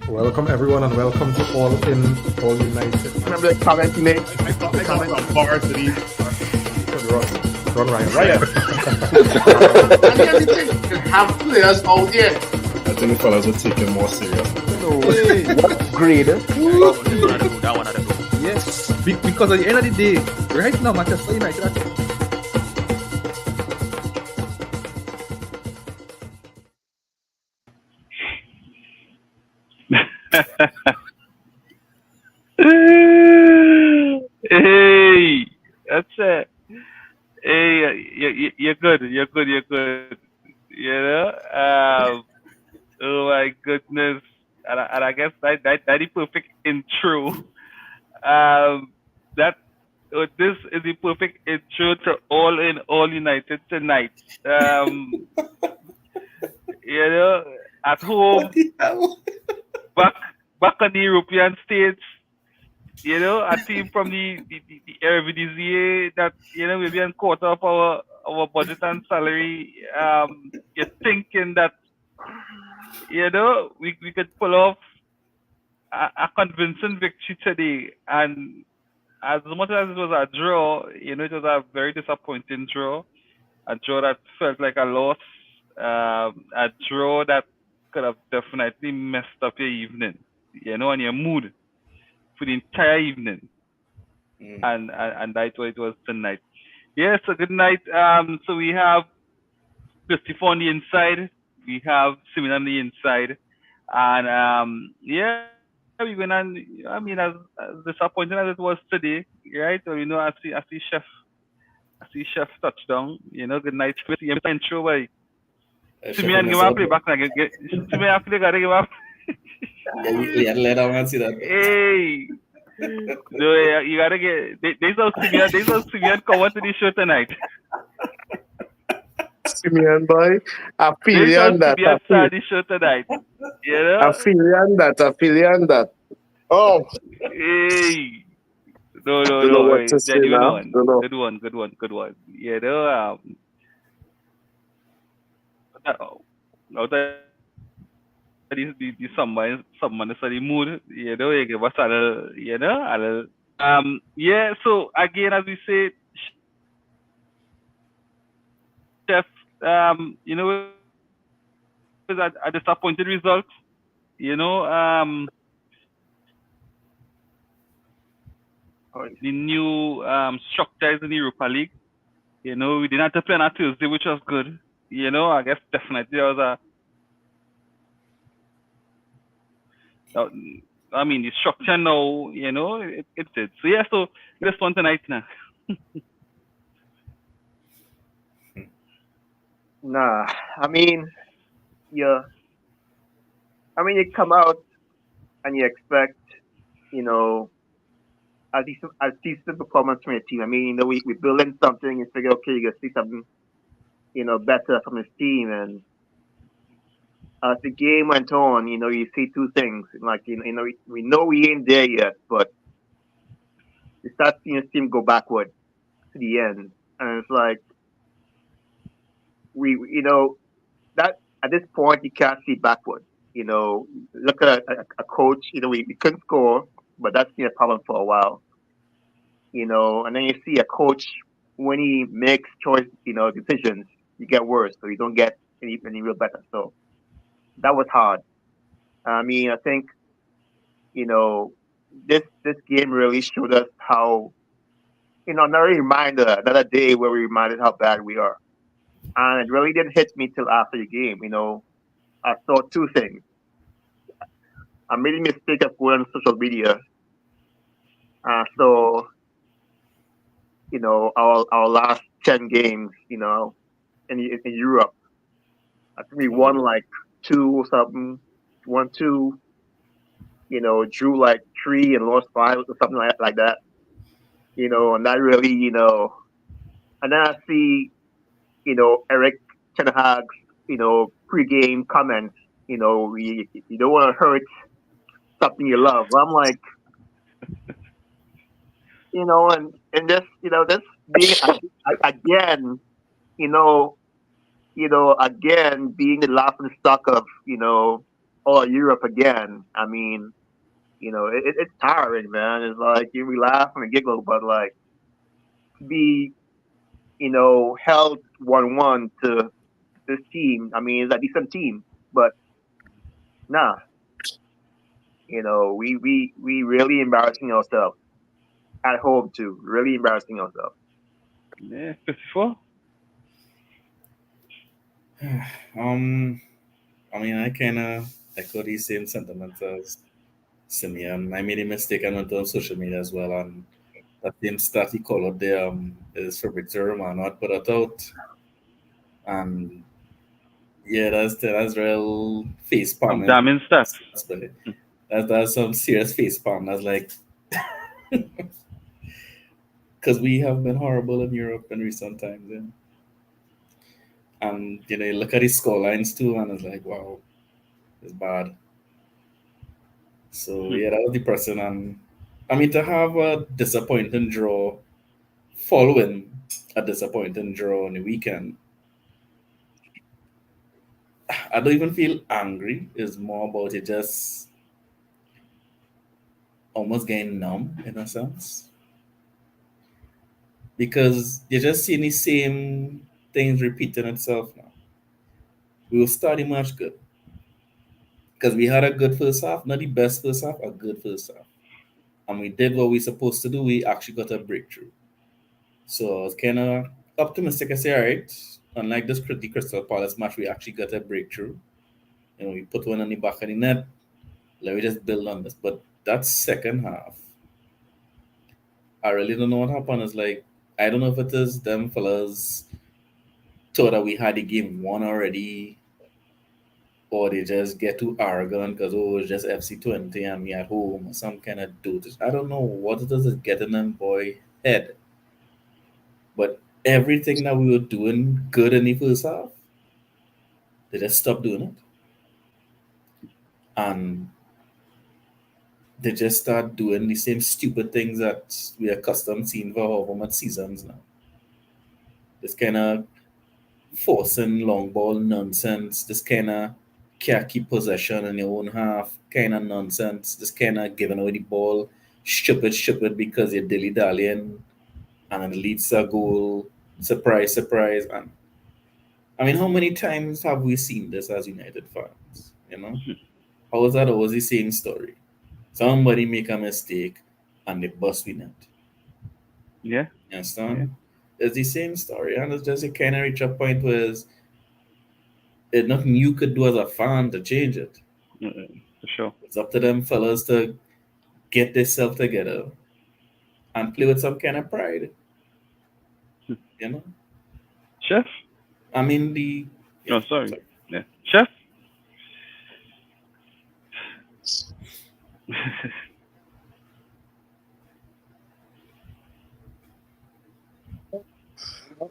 Welcome everyone and welcome to All In, All United. Remember the comment he made? I got from varsity. Run Ryan. Riot. And everything. You have players out there. I think the fellas were taking more serious. What grade? That one had to go. Yes, because at the end of the day, right now, Manchester United are Hey, that's it. Hey, you're good. You're good. You're good. You know. Oh my goodness. And I guess that the perfect intro. That this is the perfect intro to All In, All United tonight. You know, at home, back on the European states. You know, a team from the Eredivisie that, you know, maybe a quarter of our budget and salary. You're thinking that, you know, we could pull off a convincing victory today. And as much as it was a draw, you know, it was a very disappointing draw. A draw that felt like a loss. A draw that could have definitely messed up your evening, you know, and your mood for the entire evening. And that's what it was tonight. Yeah, so good night. So we have Christopher on the inside, we have Simon on the inside, and yeah, we're gonna. I mean, as disappointing as it was today, right? So you know, I see Chef touchdown. You know, good night. See him intro by Simeon. Give up play back again. Simeon actually gotta give up. Let out see that. Hey. No, you gotta get. There's no Simeon come on to the show tonight. Simeon boy, I feel you on that. I feel the show tonight. You know? I feel you on that. Oh, hey, no. Don't know what to say now. Good one. You know, the someone is the mood. You know, you give us a little, you know, yeah. So again, as we say, Chef, you know, it was a disappointing result. You know, the new structures in the Europa League. You know, we didn't have to play on a Tuesday, which was good. You know, I guess definitely there was I mean, the structure now, you know, it did. So yeah, so this one tonight now. Nah, I mean, yeah. I mean, you come out and you expect, you know, a decent performance from your team. I mean, you know, we build in something and figure, okay, you're gonna see something, you know, better from this team. And as the game went on, you know, you see two things. Like, you know, we know we ain't there yet, but you start seeing the team go backward to the end, and it's like you know, that at this point you can't see backward. You know, look at a coach. You know, we couldn't score, but that's been a problem for a while. You know, and then you see a coach when he makes decisions, you get worse, so you don't get any real better. So that was hard. I mean, I think, you know, this game really showed us how, you know, another day where we reminded how bad we are. And it really didn't hit me till after the game. You know, I saw two things. I made a mistake of going on social media. So, you know, our last 10 games, you know, in Europe, I think we won like 2 or something, 1-2, you know, drew like 3 and lost 5 or something like that. You know, and that really, you know, and then I see, you know, Eric Ten Hag's, you know, pre-game comments, you know, you don't want to hurt something you love. I'm like, you know, and this, you know, this being again, you know, again being the laughing stock of, you know, all Europe again. I mean, it's tiring, man. It's like we laugh and giggle, but like to be, held 1-1 to this team. I mean, it's a decent team, but nah, we really embarrassing ourselves at home too. Really embarrassing ourselves. Yeah, 54. I mean, I kind of echo these same sentiments as Simeon. I made a mistake. I went on social media as well, and that same stat he called out there is for Victor Romano. I put it out, and yeah, that's real face Some palming. damning stats. That's some serious face palm. That's like because we have been horrible in Europe in recent times, yeah. And you look at his score lines too, and it's like, wow, it's bad. So yeah, that was depressing. And I mean, to have a disappointing draw following a disappointing draw on the weekend, I don't even feel angry. It's more about it just almost getting numb in a sense. Because you're just seeing the same things repeating itself now. We will start the match good. Because we had a good first half, not the best first half, a good first half. And we did what we supposed to do. We actually got a breakthrough. So I was kind of optimistic. I say, all right, unlike this the Crystal Palace match, we actually got a breakthrough. We put one on the back of the net. Let me just build on this. But that second half, I really don't know what happened. It's like, I don't know if it is them fellas thought that we had the game won already, or they just get too arrogant because, oh, it's just FC Twente and me at home, or some kind of dude. I don't know what it is getting them boy head. But everything that we were doing good in the first half, they just stopped doing it. And they just start doing the same stupid things that we are accustomed seeing for however much seasons now. This kind of forcing long ball nonsense, this kind of can't keep possession in your own half kind of nonsense, this kind of giving away the ball, stupid because you're dilly dallying and then leads to a goal, surprise. And I mean, how many times have we seen this as United fans? How is that always the same story? Somebody make a mistake and they bust with it. Yeah. You understand? Yeah. It's the same story, and it's just a kind of reach a point where it's nothing you could do as a fan to change it. For sure. It's up to them fellas to get themselves together and play with some kind of pride. Chef? I mean sorry. Yeah. Chef?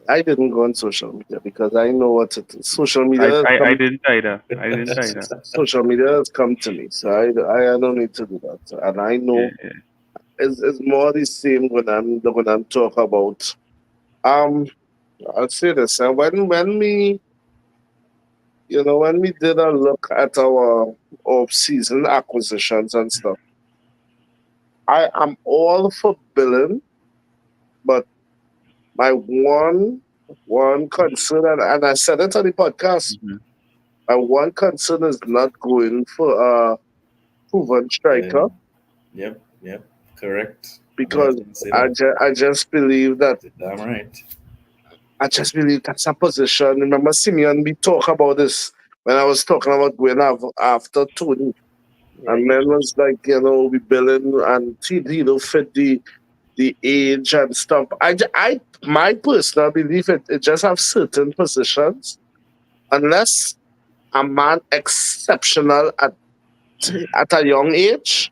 I didn't go on social media because I know what it is. Social media. I didn't either. Social media has come to me, so I don't need to do that. And I know it's more the same when I'm talk about. I'll say this. When we when we did a look at our off-season acquisitions and stuff, I am all for billing, but my one concern, and I said it on the podcast, my one concern is not going for a proven striker. Yep, correct. Because I just believe that. Damn right. I just believe that's a position. Remember, Simeon, we talk about this when I was talking about going after Tony. And then was like, we billing and he fit the age and stuff. My personal belief, it just have certain positions, unless a man exceptional at a young age,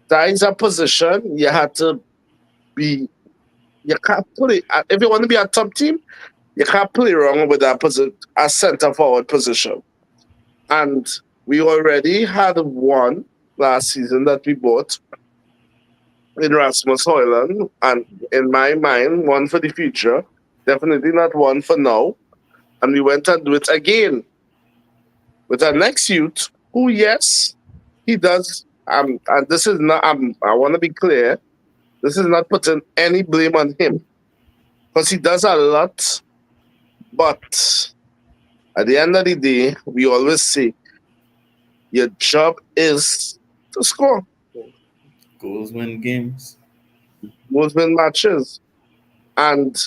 that is a position you have to be. You can't play if you want to be a top team. You can't play wrong with that position, a centre forward position. And we already had one last season that we bought in Rasmus Højlund, and in my mind, one for the future, definitely not one for now. And we went and do it again with our next youth who, yes, he does. And this is not. I want to be clear. This is not putting any blame on him because he does a lot. But at the end of the day, we always say your job is to score. Goals win games. Goals win matches. And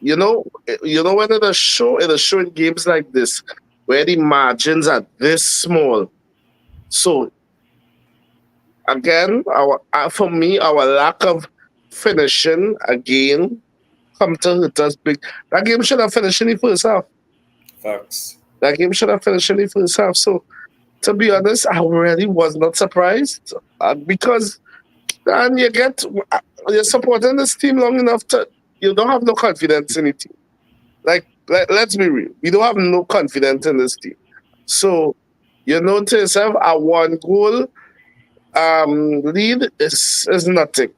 when it'll show in games like this, where the margins are this small. So again, for me, our lack of finishing again come to hurt us big. That game should have finished in the first half. Facts. That game should have finished in the first half. So to be honest, I really was not surprised because and you're supporting this team long enough to you don't have no confidence in the team. Let's be real, we don't have no confidence in this team. So to yourself, a 1 goal lead is nothing.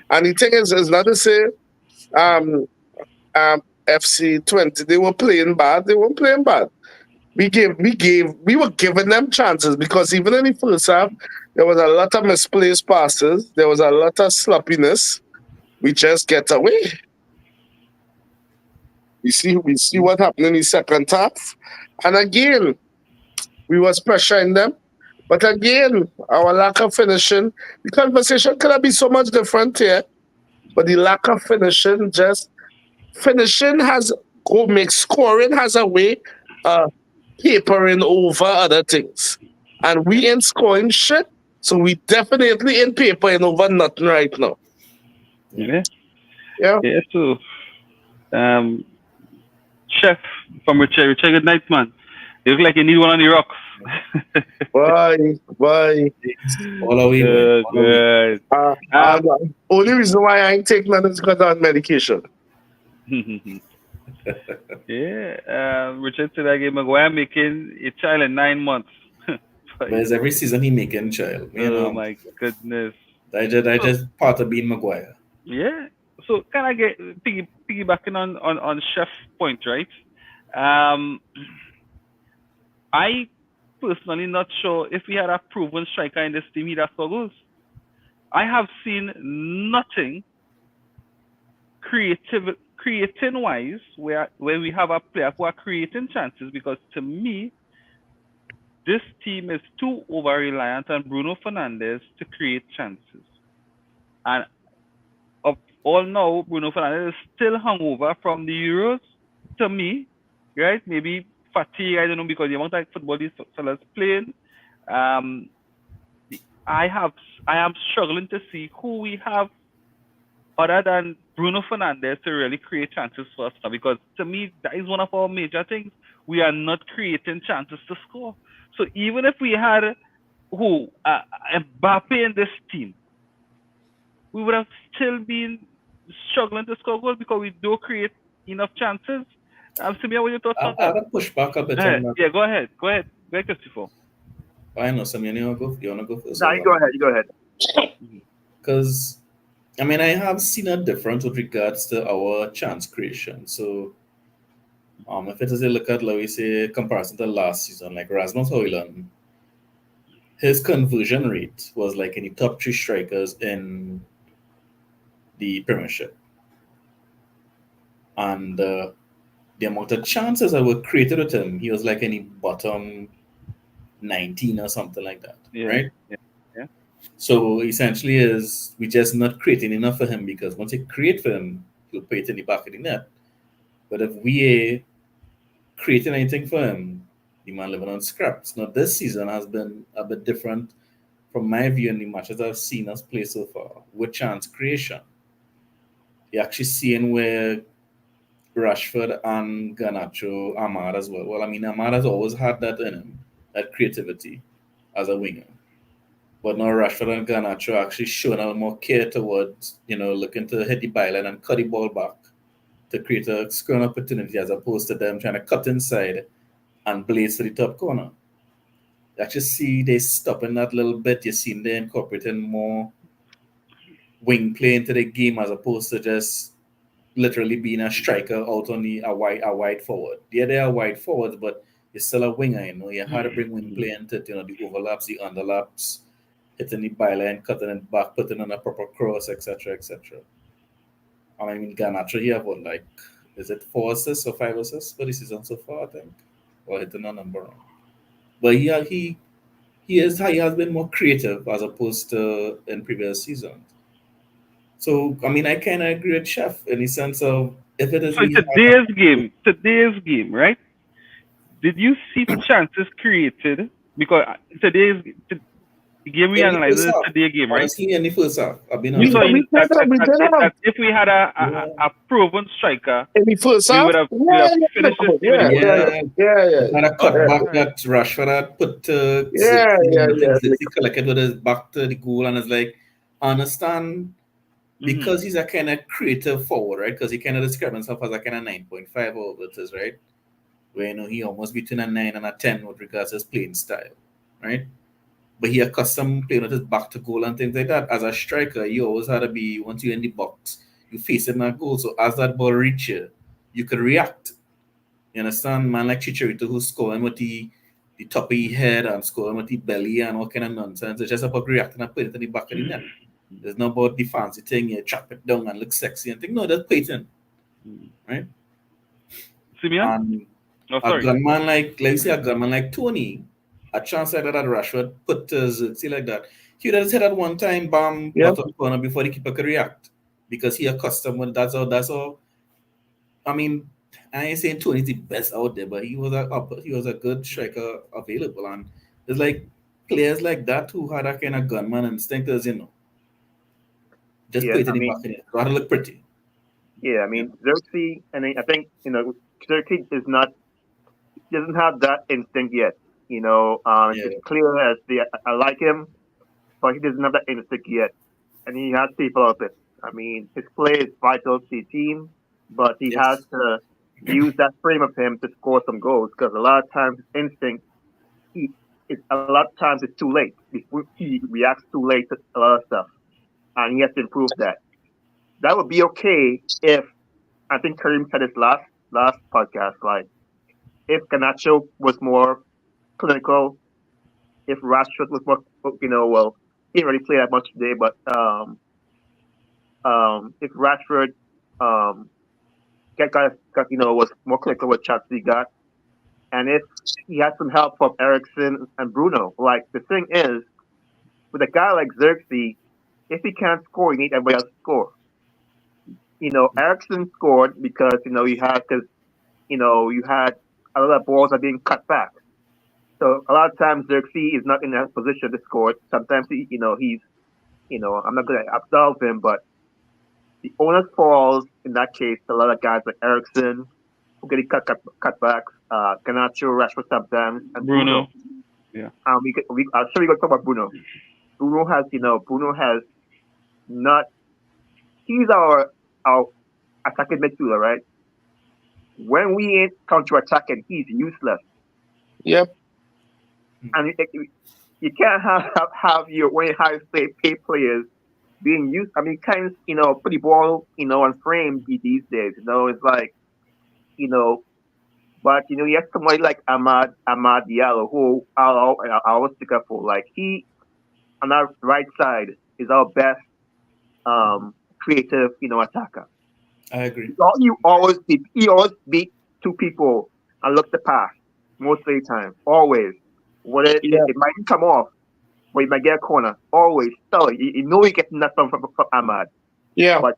And the thing is not to say FC Twente they were playing bad. They weren't playing bad. We were giving them chances because even in the first half, there was a lot of misplaced passes. There was a lot of sloppiness. We just get away. We see what happened in the second half. And again, we was pressuring them. But again, our lack of finishing, the conversation could have been so much different here. But the lack of finishing makes scoring has a way papering over other things. And we ain't scoring shit, so we definitely ain't papering over nothing right now. Yeah. Yeah. Yeah, so Chef from Richard, good night, man. You look like you need one on the rocks. Bye. All are we? Good. Only reason why I ain't taking none is because I'm on medication. Yeah, Richard said I gave Maguire making a child in 9 months. Whereas every season he making child. My goodness. I just part of being Maguire. Yeah. So can I get piggybacking on Chef's point, right? I personally not sure if we had a proven striker in this team, he'd have struggles. I have seen nothing creating wise where we have a player who are creating chances, because to me this team is too over reliant on Bruno Fernandes to create chances. And of all now, Bruno Fernandes is still hungover from the Euros to me, right? Maybe fatigue, I don't know, because the amount of football these fellas playing. I am struggling to see who we have other than Bruno Fernandes to really create chances for us now, because to me that is one of our major things. We are not creating chances to score. So even if we had Mbappe in this team, we would have still been struggling to score goals because we don't create enough chances. Samir, what you thoughts on that? I'll push back a bit on that. Yeah, go ahead, Christopher. I know, Samir, you want to go first? No, you go ahead. Because, I have seen a difference with regards to our chance creation. So, if it is a look at, let me say, comparison to last season, like Rasmus Højlund, his conversion rate was like in the top 3 strikers in the Premiership. And the amount of chances that were created with him, he was like in the bottom 19 or something like that, right? Yeah. So essentially we just not creating enough for him, because once you create for him, he'll put it in the back of the net. But if we are creating anything for him, the man living on scraps. Now this season has been a bit different from my view in the matches I've seen us play so far with chance creation. You're actually seeing where Rashford and Garnacho, Amad as well. Well, Amad has always had that in him, that creativity as a winger. But now Rashford and Garnacho are actually showing a little more care towards, looking to hit the byline and cut the ball back to create a scoring opportunity, as opposed to them trying to cut inside and blaze to the top corner. You actually see they stopping that little bit. You're seeing they incorporating more wing play into the game, as opposed to just literally being a striker out on a wide forward. Yeah, they are wide forwards, but He's still a winger, you know. You had to bring wing play into it, you know, the overlaps, the underlaps, hitting the byline, cutting it back, putting on a proper cross, etc., etc. I mean, Garnacho, he have what, like, is it 4 assists or 5 assists for the season so far, I think? Or hitting a number wrong. But he has been more creative as opposed to in previous seasons. So, I mean, I kind of agree with Chef in the sense of if it is So we have today's game, right? Did you see chances created? Because the game we in the analyzed first is half, today's game, right? honestly, in the first half, I've been We, honest. So we did have, we did have. if we had Yeah, a proven striker, In the first we half, would have finished no, this game in the first half. had a cut Okay, back all right. that Rashford had put Zirkzee, yeah, and I think yeah. Zirkzee collected with his back to the goal, and it's like, I understand because he's a kind of creative forward, right? Because he kind of describes himself as a kind of 9.5 or what it is, right? Where you know he almost between a 9 and a 10 with regards to his playing style, right? But he accustomed playing with his back to goal and things like that. As a striker, you always had to be once you're in the box, you face it in a goal. So as that ball reach you could react. You understand? Man like Chicharito who's scoring with the top of your head and scoring with the belly and all kind of nonsense. It's just about reacting and putting it in the back of the net. There's no about the fancy thing, you trap it down and look sexy and think, no, that's Peyton. Right? Simeon? And Oh, a sorry. gunman like let's say a gunman like Tony, a chance like that at Rashford put see like that. He would have hit at one time, bam, Yep. bottom corner before the keeper could react. Because he accustomed with that's all. I mean, I ain't saying Tony's the best out there, but he was a good striker available. And it's like players like that who had that kind of gunman instinct as you know. Just Yeah, put it I in the mean, back of it. Rather look pretty. yeah, I Yeah. mean, Xerxes, and I think Xerxes doesn't have that instinct yet. Yeah. It's clear as I like him, but he doesn't have that instinct yet, and he has to develop it. I mean, his play is vital to the team, but he has Yes. to use that frame of him to score some goals because a lot of times his instinct, he, a lot of times it's too late. He reacts too late to a lot of stuff, and he has to improve that. That would be okay if I think Kareem said his last podcast, like if Ganacho was more clinical, if Rashford was more, well, he didn't really play that much today, but if Rashford um, was more clinical with shots he got, and if he had some help from Ericsson and Bruno, like the thing is, with a guy like Xerxes, if he can't score, you need everybody else to score. Ericsson scored because you had a lot of balls are being cut back. So a lot of times Xerxes is not in that position to score. Sometimes I'm not going to absolve him, but the onus falls in that case to a lot of guys like Ericsson who get cutbacks, Ganacho, Rashford sometimes, and Bruno. Bruno. Yeah. I'm sure we're going to talk about Bruno. Bruno has not. He's our attacking midfielder, right? When we ain't counter attacking, he's useless. Yep. And you can't have your way high paid players being used. I mean, kind of, put the ball, on frame these days. It's like, but you have somebody like Ahmad Diallo, who I always stick up for. Like he on our right side is our best creative, attacker. I agree. He always beat two people and look the pass most of the time. Always. It might come off, but you might get a corner. Always. So you know you get nothing from Ahmad. Yeah. But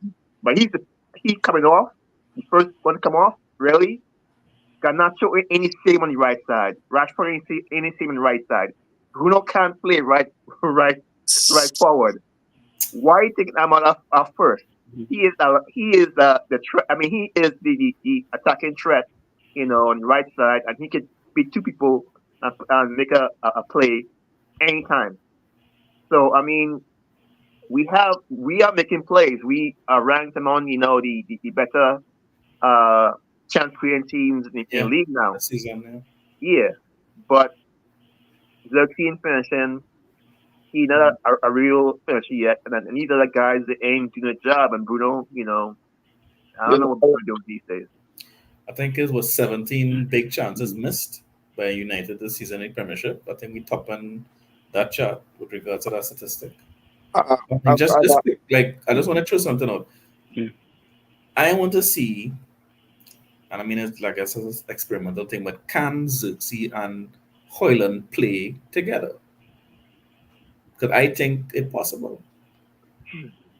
he's coming off. The first one to come off, really. Garnacho ain't the same on the right side. Rashford ain't the same on the right side. Bruno can't play right forward. Why are you taking Ahmad off first? He is the threat. I mean, he is the attacking threat, on the right side, and he can beat two people and make a play anytime. So I mean, we are making plays. We are ranked among the better chance creating teams in the Yeah. league now. The season now. Yeah, but Xerxes finishing, he's not a real finisher yet, and these other guys that ain't doing a job. And Bruno, I don't know what Bruno doing these days. I think it was 17 big chances missed. by United this season in Premiership. I think we top on that chart with regards to that statistic. And just quick, like I just want to throw something out. Yeah. I want to see, and I mean it's like it's an experimental thing, but can Xerxes and Hoyland play together? Because I think it's possible.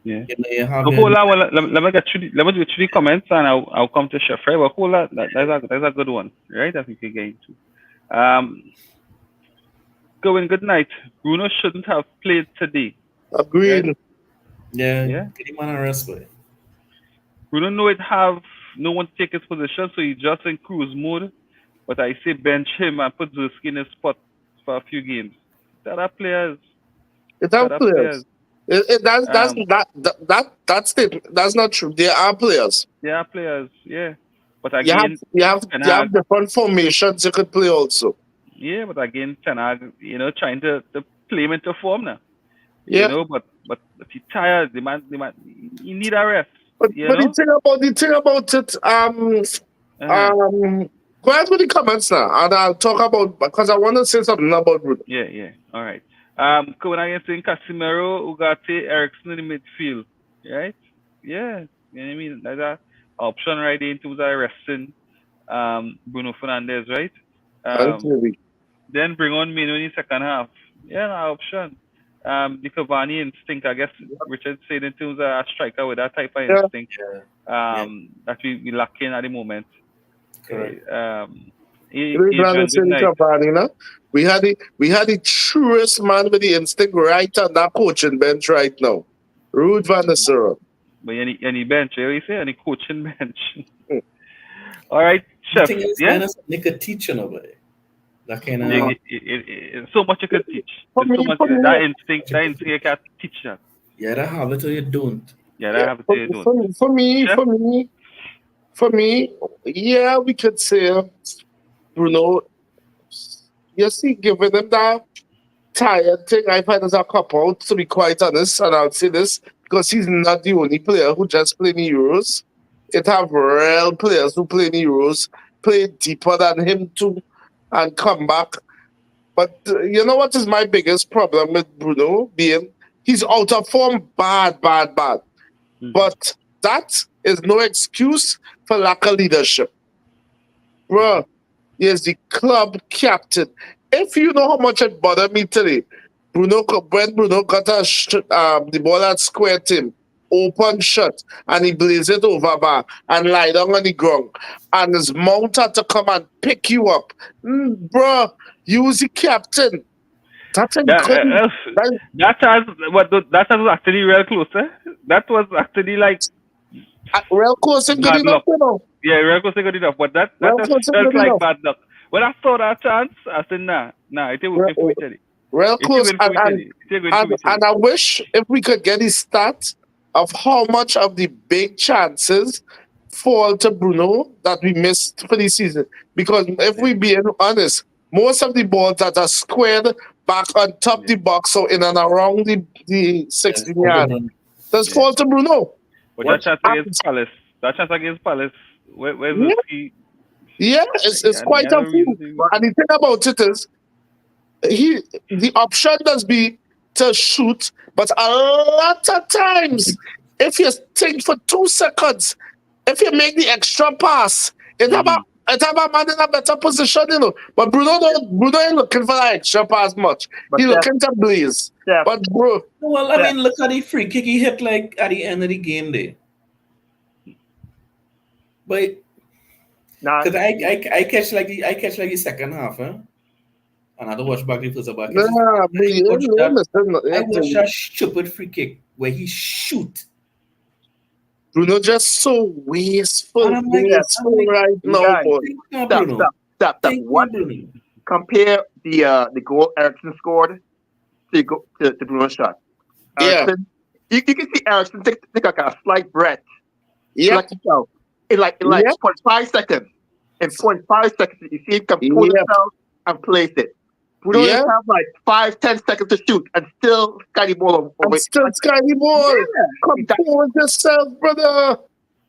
Yeah. You know, you have So hold on, let me get through the comments and I'll come to Chef, right? But hold on, that's a good one, right? I think we can get into. Going good night. Bruno shouldn't have played today. Agreed. Right? Yeah. Yeah. Get him on a rest, boy. Bruno know it have no one to take his position, so he just in cruise mode. But I say bench him and put Zerski in his spot for a few games. There are players. It's our players. That's not true. There are players. There are players, yeah. But again, you have different formations you could play also. Yeah, but again, Ten Hag, trying to play him into form now. Yeah. But he's tired. The man, he need a rest. But the thing about it, go ahead with the comments now, and I'll talk about, because I want to say something about Bruno. Yeah. All right. Going against Casemiro, Ugarte, Ericsson in the midfield, right? Yeah. You know what I mean? That's an option right there in terms of resting Bruno Fernandes, right? Then bring on Mino in the second half. Yeah, no option. The Cavani instinct, I guess Richard said, in terms of a striker with that type of instinct that we lacking at the moment. Correct. We had the truest man with the instinct right on that coaching bench right now. Ruud van der Sar. But any bench, you say? Any coaching bench. All right, Chef. Yeah? Nick a teacher over there. That kind of so much you could teach. That instinct you can teach that. Yeah, that have it or you don't. Yeah, that have it or you don't. For me, yeah, we could say Bruno. You see, giving him that tired thing, I find as a cop-out, to be quite honest, and I'll say this, because he's not the only player who just play in the Euros. It have real players who play in the Euros, play deeper than him too, and come back. But you know what is my biggest problem with Bruno? Being he's out of form, bad. But that is no excuse for lack of leadership. Bro, he is the club captain. If you know how much it bothered me today, when Bruno got the ball at square team, open shot, and he blazed it over bar and lie down on the ground, and his mount had to come and pick you up. Bro, you was the captain. That's incredible. That was actually real close, eh? That was actually like real close and good enough, you know. Yeah, real close and good enough. But that just felt like bad luck. When I saw that chance, I said, nah, it ain't working for me. Real close, and I wish if we could get his stats of how much of the big chances fall to Bruno that we missed for the season. Because if we be honest, most of the balls that are squared back on top the box, so in and around the 16 yard, does fall to Bruno. But that chance against Palace, where's he? Yeah, it's quite a few. And the thing about it is, the option does be to shoot, but a lot of times, if you think for 2 seconds, if you make the extra pass, it have a man in a better position, you know. But Bruno ain't looking for that extra pass much. He's looking to blaze. Yeah. But bro, well, I mean, look at the free kick he hit like at the end of the game there. But because I catch like the second half, huh? And I don't watch back the first half. I watched that stupid free kick where he shoot. Bruno just so wasteful. Right now. Stop. What? Compare the goal Ericsson scored to Bruno's shot. Ericsson, you can see Ericsson take like a slight breath. Yeah. In 0.5 seconds. In 0.5 seconds, you see him compose himself and place it. Bruno have like 5-10 seconds to shoot and still sky the ball over. Compose yourself, brother.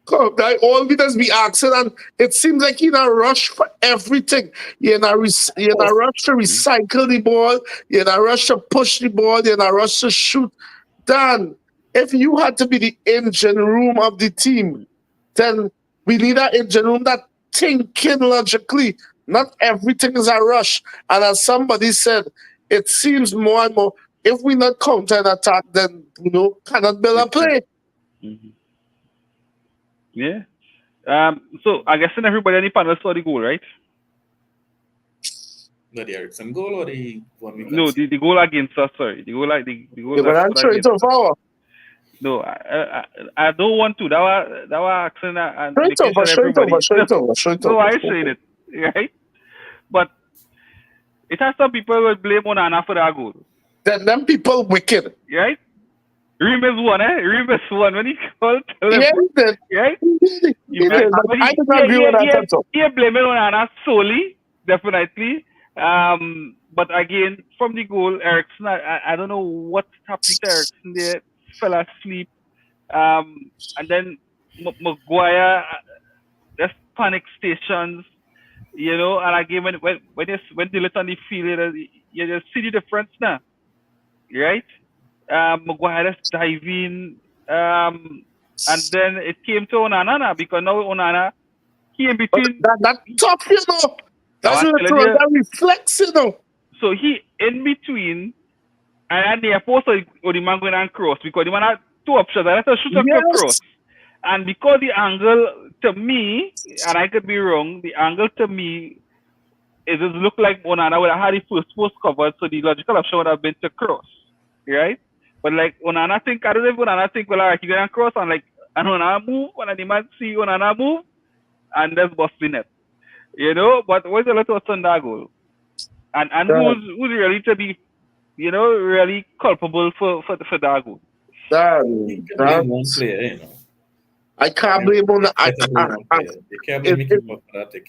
come. That all we just be asking, and it seems like you're in a rush for everything. You're in a rush to recycle the ball. You're in a rush to push the ball. You're in a rush to shoot. Dan, if you had to be the engine room of the team, then we need an engine room that thinking logically. Not everything is a rush. And as somebody said, it seems more and more, if we not counter an attack, then, cannot build a play. Mm-hmm. Yeah. So I guess everybody on the panel saw the goal, right? No, the Ericsson goal or the one we got? No, the goal against us. Sorry, the goal But I'm sure it's over. No, I don't want to. That was asking and Straight No, over. I saying it, right? But it has some people will blame Onana for that goal. Then them people wicked. Right? Remus won, Remus won when he called. Yeah, he did. Right? He did. I don't agree with that. He blaming Onana solely, definitely. But again, from the goal, Ericsson, I don't know what's happening to Ericsson there. Fell asleep. And then Maguire, there's panic stations, and again, when they let on the field, you just see the difference now. Right? Maguire is diving, and then it came to Onana because now Onana, he in between. That tough, That's that reflects, So he in between, and the post or the man going and cross because the man had two options. I had to shoot up cross, and because the angle to me, and I could be wrong, the angle to me, it just looked like Onana would have had the first post covered, so the logical option would have been to cross, right? But like Onana think, I don't know if Onana think, well, alright, you going to cross, and Onana move, and the man see Onana move, and that's busting it. But what's the lot of on that goal? And who's really to be, really culpable for that goal? One player, I can't blame on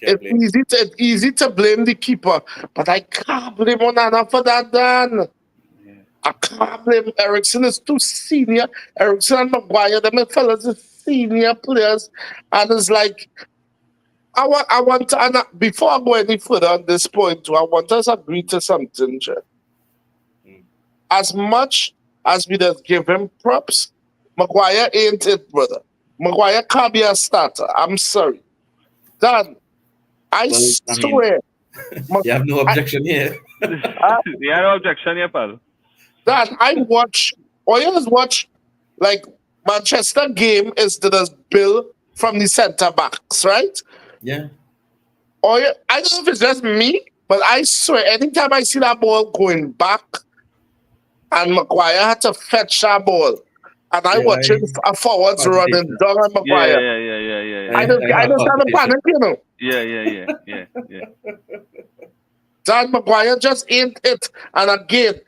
It's easy to blame the keeper, but I can't blame Onana for that, Dan. Yeah. I can't blame Ericsson. Is too senior. Ericsson and Maguire, them fellas are senior players, and it's like I want to, and before I go any further on this point, I want us to agree to something, Jeff. As much as we just give him props, Maguire ain't it, brother. Maguire can't be a starter. I'm sorry. Dan, I swear. You have no objection here. You have no objection here, pal. Dan, all you watch, like, Manchester game is the bill from the centre backs, right? Yeah. I don't know if it's just me, but I swear, anytime I see that ball going back, and Maguire had to fetch that ball, and I watching a forwards running down on Maguire. Yeah. I don't stand a panic, Yeah. Dan Maguire just ain't it. And again,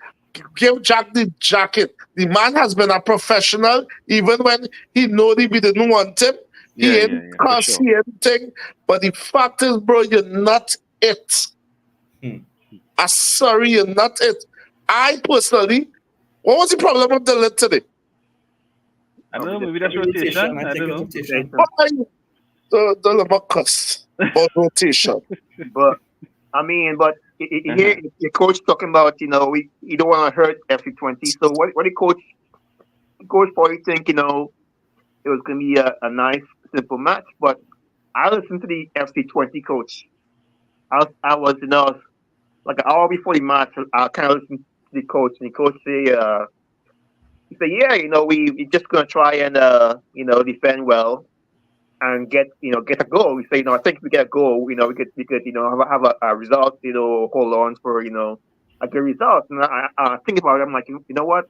give Jack the jacket. The man has been a professional, even when we didn't want him. He ain't cost anything. But the fact is, bro, you're not it. I'm sorry, you're not it. I personally, what was the problem with the lid today? I don't know, maybe that's rotation. I don't know. The Lamacus about rotation. But here the coach talking about, you don't want to hurt FC20. So what the coach probably think, it was going to be a nice, simple match. But I listened to the FC20 coach. I was, like an hour before the match, I kind of listened to the coach, and the coach he said, yeah, we just going to try and, defend well and get a goal. We say, I think if we get a goal, we could have a result, hold on for, a good result. And I think about it, I'm like, you know what?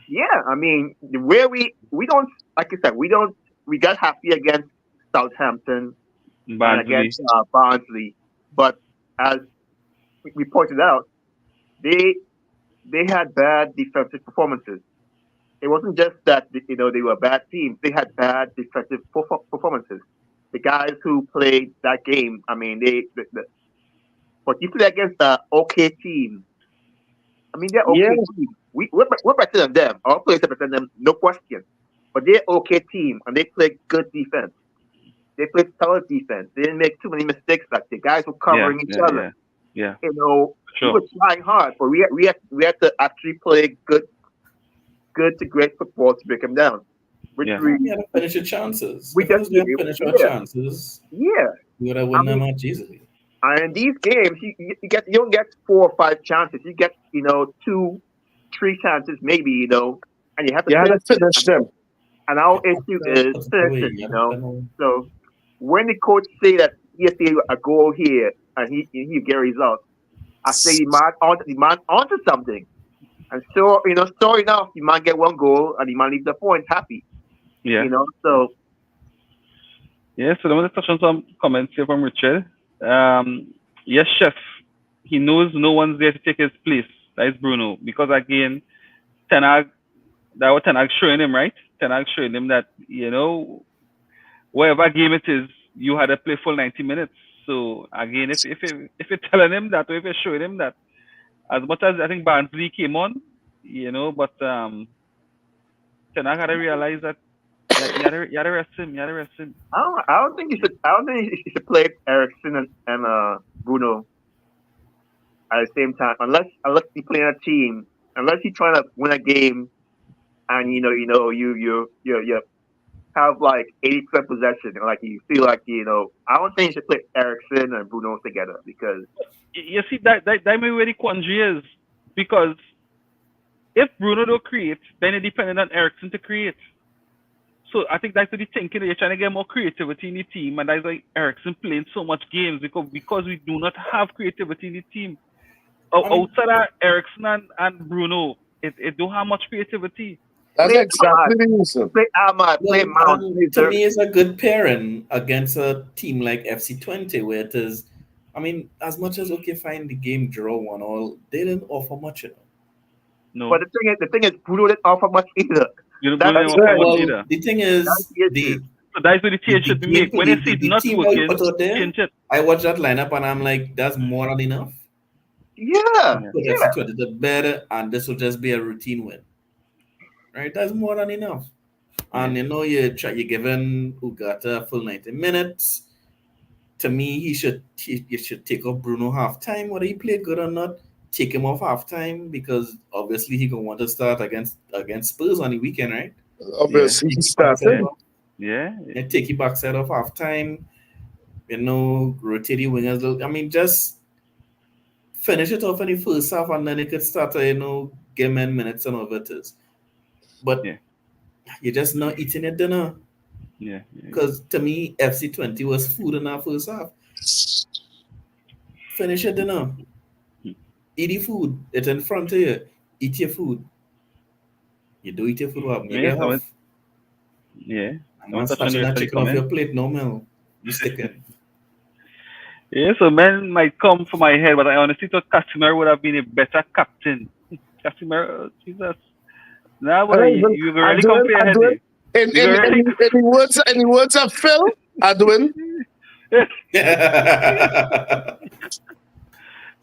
Yeah, I mean, where we don't, like I said, we got happy against Southampton and against Barnsley, but as we pointed out, they had bad defensive performances. It wasn't just that they were a bad team; they had bad defensive performances. The guys who played that game, I mean, but you play against an okay team. I mean, they're okay team. We're better than them. Our players are better than them, no question. but they're okay team and they play good defense. They played solid defense. They didn't make too many mistakes. Like the guys were covering each other. Yeah. You know, we Sure. were trying hard, but we had to actually play good to great football to break them down. Which Yeah. we We had to finish our chances. we If we just didn't finish our chances, yeah. we would have I won that mean, match easily. and in these games, you don't get 4 or 5 chances. You get 2, 3 chances maybe. And you have to You had to finish finish them. And our issue is Put it away. finishing. You have to So when the coach say that he see a goal here and he get results, I say the man onto something. And so sure enough, the man get 1 goal and the man leaves the point happy. Yeah. So Yeah, so let me touch on some comments here from Richard. Yes, chef. He knows no one's there to take his place. That is Bruno. Because again, Ten Hag, that was Ten Hag showing him, right? Ten Hag showing him that, whatever game it is, you had to play full 90 minutes. So again, if you're telling him that, or if you're showing him that, as much as I think Barnsley came on, but Ten Hag had to realize that you had to rest him. I don't think you should play Ericsson and Bruno at the same time unless you play in a team, unless you're trying to win a game and you have like 80% possession and like you feel like I don't think you should play Ericsson and Bruno together because you see that may be where the quandary is, because if Bruno don't create, then it's dependent on Ericsson to create. So I think that's the thinking. You're trying to get more creativity in the team, and that's why Ericsson playing so much games because we do not have creativity in the team. Outside of Ericsson and Bruno, it don't have much creativity. That's exactly the reason. Play Ahmad, play Mount. To me, it's a good pairing against a team like FC Twente, where it is. I mean, as much as okay, fine, the game draw 1-1, they didn't offer much. No. But the thing is, Bruno didn't offer much either. That's right. Either. The thing is, So that's what the change should be made. When you see it not working, change it. I watch that lineup and I'm like, that's more than enough. Yeah. Put FC Twente to bed, and this will just be a routine win. Right, that's more than enough. And you're giving Ugarte full 90 minutes. To me, you should take off Bruno halftime, whether he played good or not. Take him off halftime because obviously he gonna want to start against Spurs on the weekend, right? Obviously, he started. Yeah. And take your backside off halftime. Rotate the wingers. I mean, just finish it off in the first half, and then you could start to give men minutes and over it is. But you're just not eating your dinner. Yeah. Because to me, FC Twente was food in our first half. Finish your dinner. Eat your food. It's in front of you. Eat your food. You do eat your food. Well, maybe half. Yeah. I'm not touching that chicken off your plate. No, Mel. You stick it. Yeah, so men might come from my head, but I honestly thought Casimir would have been a better captain. Casimir, Jesus. Nah, but you really come for your head. Any words of Phil? Adwin?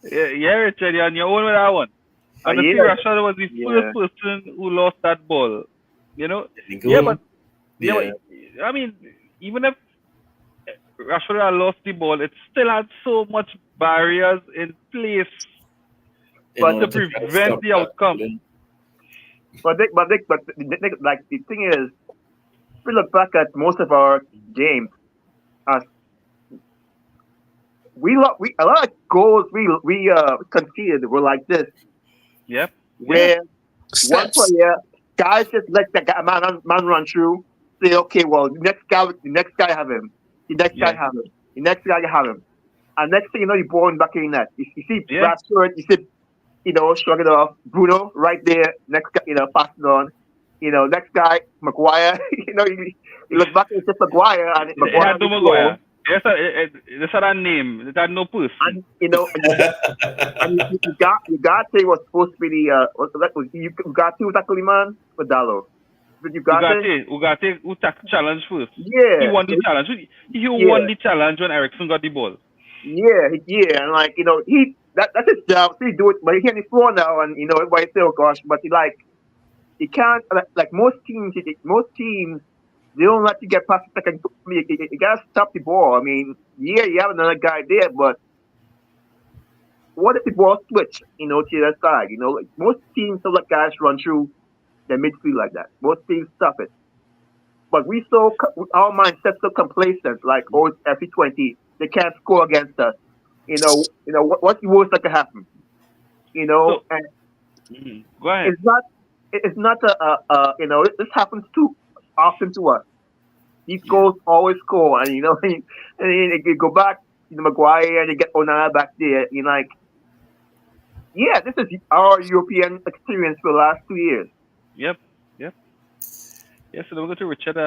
Yeah, Richard, you're on your own with that one. Honestly, Rashford was the first person who lost that ball. But I mean, even if Rashford had lost the ball, it still had so much barriers in place to prevent the outcome. But the thing is, if we look back at most of our games, a lot of goals we conceded were like this. Yep. Where one player, guys just let that man run through. Say, okay, well, the next guy have him. The next guy have him. The next guy have him. And next thing you know, you're balling back in that. You see Rashford, you see, shrug it off. Bruno right there. Next guy, passing on. Next guy, Maguire. you look back and it's just Maguire. And Maguire had no Maguire. That's not a name. It had no person. And Ugarte was supposed to be the Ugarte was actually man for Dallo. Ugarte who challenge first. Yeah. He won the challenge. He won the challenge when Ericsson got the ball. Yeah, and that's his job. So he do it, but he's on the floor now, and everybody say, "Oh gosh," but You can't like most teams. They don't let you get past the second. I mean, you gotta stop the ball. I mean, yeah, you have another guy there, but what if the ball switch? To the other side. Like most teams don't let guys run through their midfield like that. Most teams stop it. But our mindset so complacent. Like, oh, it's every 20, they can't score against us. What's the worst that could happen? And Go ahead. it's not this happens too often to us. These goals always score, and and you go back, Maguire, and you get Onana back there. You're like, yeah, this is our European experience for the last 2 years. Yep. Yes, so we'll go to Richard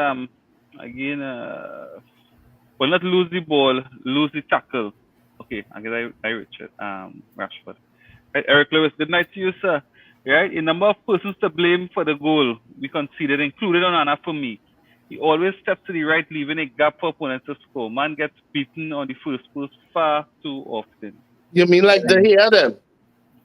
again. Well, not lose the ball, lose the tackle. Okay, I guess I Richard Rashford. Right, Eric Lewis. Good night to you, sir. Right, a number of persons to blame for the goal we conceded, included Onana for me. He always steps to the right, leaving a gap for opponents to score. Man gets beaten on the first post far too often. You mean like the here then?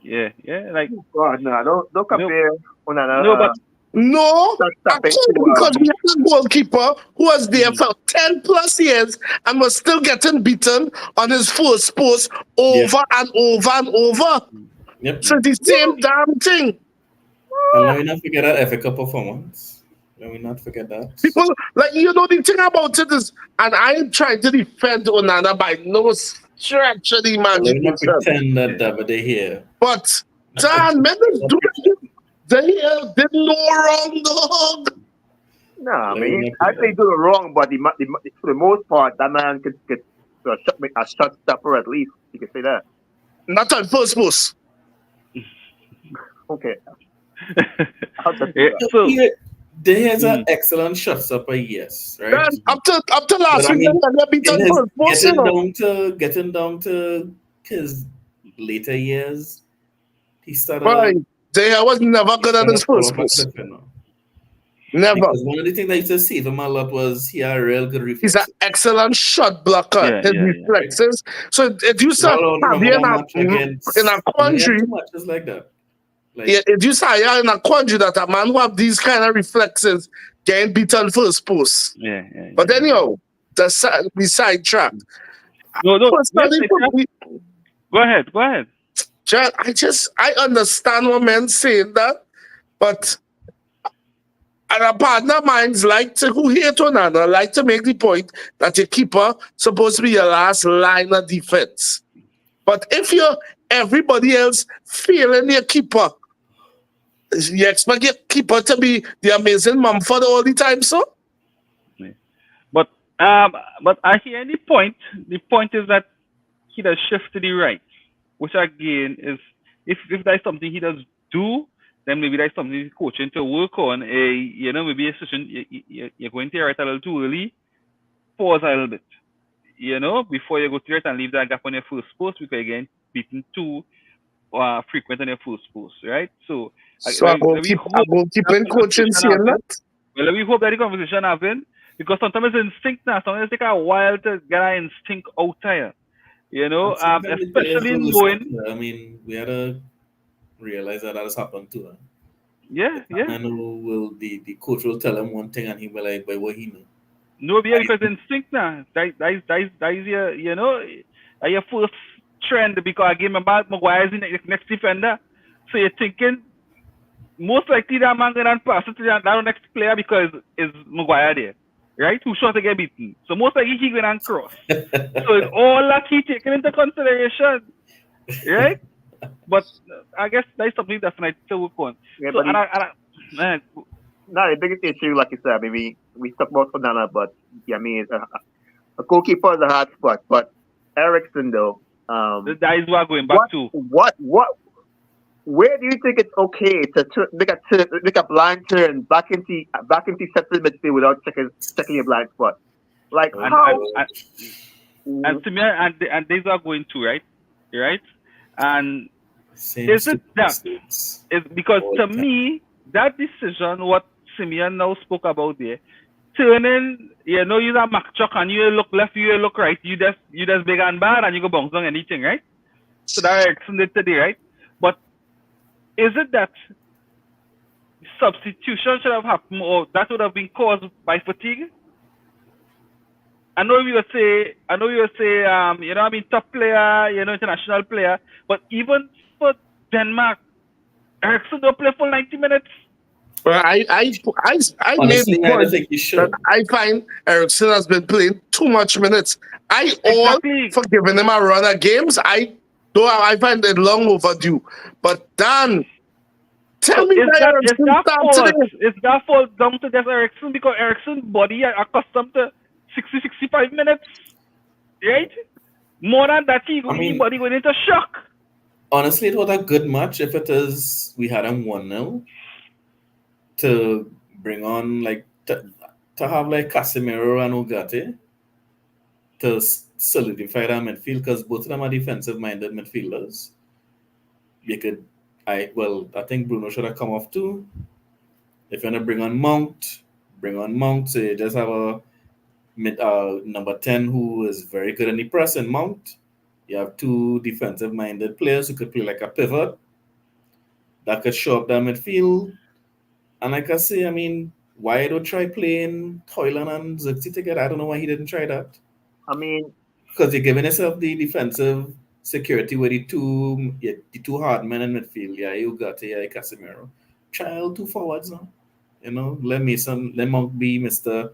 Yeah, like. God, no, don't compare Onana. No, but. No, because we have a goalkeeper who was there for 10 plus years and was still getting beaten on his first post over and over and over. Yep. So the same damn thing. And let me not forget that FA Cup performance. Let me not forget that. People, the thing about it is, and I ain't trying to defend Onana by no stretch of the Let me not imagination. pretend that Davide here. But, Dan, men is doing they did no wrong, dog. No, I mean, I think do it wrong, but for the most part, that man could get a shot stopper at least. You can say that. Not on first post. Okay. So, there is an excellent shot stopper, yes, right? Then, up to last week, they beat on first post. Getting down to his later years, he started. Right. I was never good at his first post. Never. Because one of the things I used to see him a lot was he had a real good reflex. He's an excellent shot blocker. His reflexes. So if you start in a quandary, like that. If you say in a quandary that a man who have these kind of reflexes getting beaten first post. But anyhow, we sidetracked. No. Go ahead. John, I understand what men saying that, but and a partner of mine's who hate Onana like to make the point that your keeper supposed to be your last line of defense. But if everybody else failing your keeper, you expect your keeper to be the amazing Mumford all the time, so? But I hear the point. The point is that he does shift to the right. Which again is, if that's something he does do, then maybe that's something he's coaching to work on. Maybe a session you're going to right a little too early, pause a little bit, before you go to right and leave that gap on your first post because you're getting beaten too frequent on your first post, right? So I will keep coaching saying that. Well, we hope that the conversation happen because sometimes it's instinct now. Sometimes it take a while to get our instinct out there. Especially knowing. I mean, we had to realize that has happened too. Yeah. I know the coach will tell him one thing and he'll be like, by what he know. No, because instinct now. That is your first trend because again, Maguire is the next defender. So you're thinking most likely that man gonna pass it to that next player because it's Maguire there. Right? Who shot to get beaten. So most likely he went and cross. So it's all that he taken into consideration. Right? But I guess that's something that's nice to work on. Yeah, so, but the biggest issue, like you said, I mean, we talk about Onana, but a goalkeeper is a hard spot. But Eriksen, though, the guys who are going back to where do you think it's okay to make a blind turn back into central midfield without checking your blind spot? Like how? And Simeon and these are going to right, and is it that? It's because to me that decision, what Simeon now spoke about there, turning, you're a Mack truck and you look left, you look right, you just big and bad and you go bounce on anything, right? So that Eriksen did today, right? But is it that substitution should have happened, or that would have been caused by fatigue. I know you would say, top player, international player, but even for Denmark, Ericsson don't play for 90 minutes. Well, I made Honestly, the I don't point think you that should. I find Ericsson has been playing too much minutes. I all Exactly. for giving him a run of games. I find it long overdue. But Dan, tell So me is why that Ericsson start fault? today. Is that fault down to just Ericsson because Ericsson body are accustomed to 60-65 minutes, right? More than that, he body going into shock. Honestly, it was a good match if it is we had him 1-0 to bring on to have like Casemiro and Ugarte to solidify that midfield because both of them are defensive minded midfielders. I think Bruno should have come off too. If you're gonna bring on Mount. So you just have a number 10 who is very good in the press and Mount. You have two defensive minded players who could play like a pivot that could show up that midfield. And like I say, I mean, why don't try playing Hoyland and Zirkzee together? I don't know why he didn't try that. I mean, Because you're giving yourself the defensive security with the two hard men in midfield. Yeah, Ugarte, Casemiro. Child, two forwards now. Let Mount be Mr.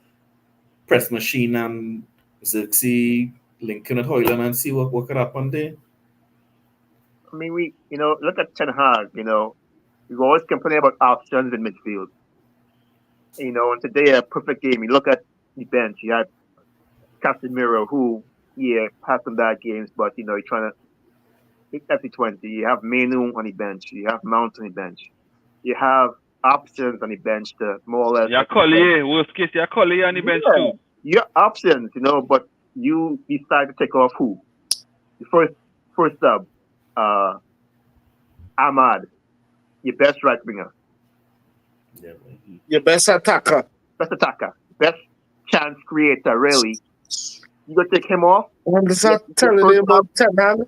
Press Machine and Zirkzee linking with Hoyland and see what could happen there. I mean, look at Ten Hag. We've always complained about options in midfield. And today a perfect game. You look at the bench. You had Casemiro, who had some bad games, but you're trying to hit the Twente. You have Menu on the bench. You have Mount on the bench. You have options on the bench to more or less. Yeah, Collier, worst case, yeah, Collier on the bench too. You have options, but you decide to take off who? The first sub, Ahmad, your best right winger. Yeah, Your best attacker. Best chance creator, really. You gonna take him off? I'm just not telling you about Ten Hag.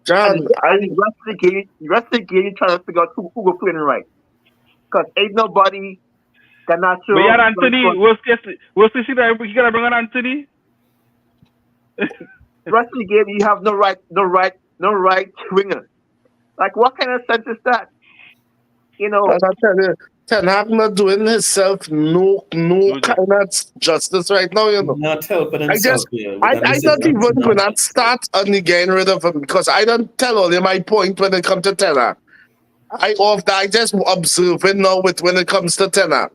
John, And the rest of the game, you trying to figure out who will play in right. Because ain't nobody Garnacho. But you had Anthony, worst case, you gotta bring on Anthony. The rest of the game, you have no right winger. Like, what kind of sense is that? and I tell you, Ten Hag not doing himself no kind of justice right now, Not helping himself here. I not even going to start on the getting rid of him because I don't tell all you my point when it comes to Ten Hag. I just observing now when it comes to Ten Hag.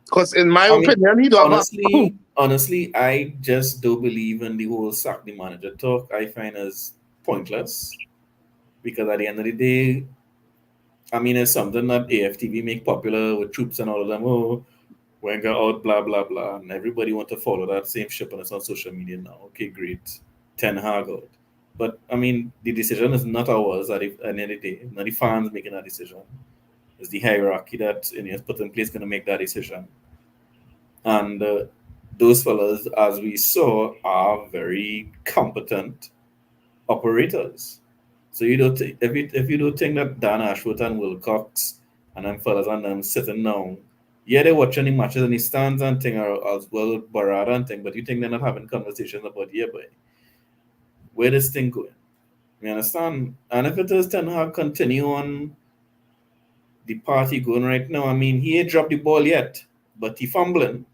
Because in my opinion, he don't honestly, I just don't believe in the whole sack the manager talk. I find as pointless because at the end of the day, I mean, it's something that AFTV make popular with troops and all of them. Oh, Wenger out, blah, blah, blah. And everybody want to follow that same ship and it's on social media now. Okay, great. Ten Hag out. But, I mean, the decision is not ours at the end of the day. Not the fans making that decision. It's the hierarchy that is put in place going to make that decision. And those fellas, as we saw, are very competent operators. So you don't if you don't think that Dan Ashworth and Wilcox and them fellas and them sitting down, they're watching the matches in the stands and thing as well with Barada and thing, but you think they're not having conversations about boy, where this thing going? You understand? And if it is Ten Hag continue on the party going right now, I mean he ain't dropped the ball yet, but he fumbling.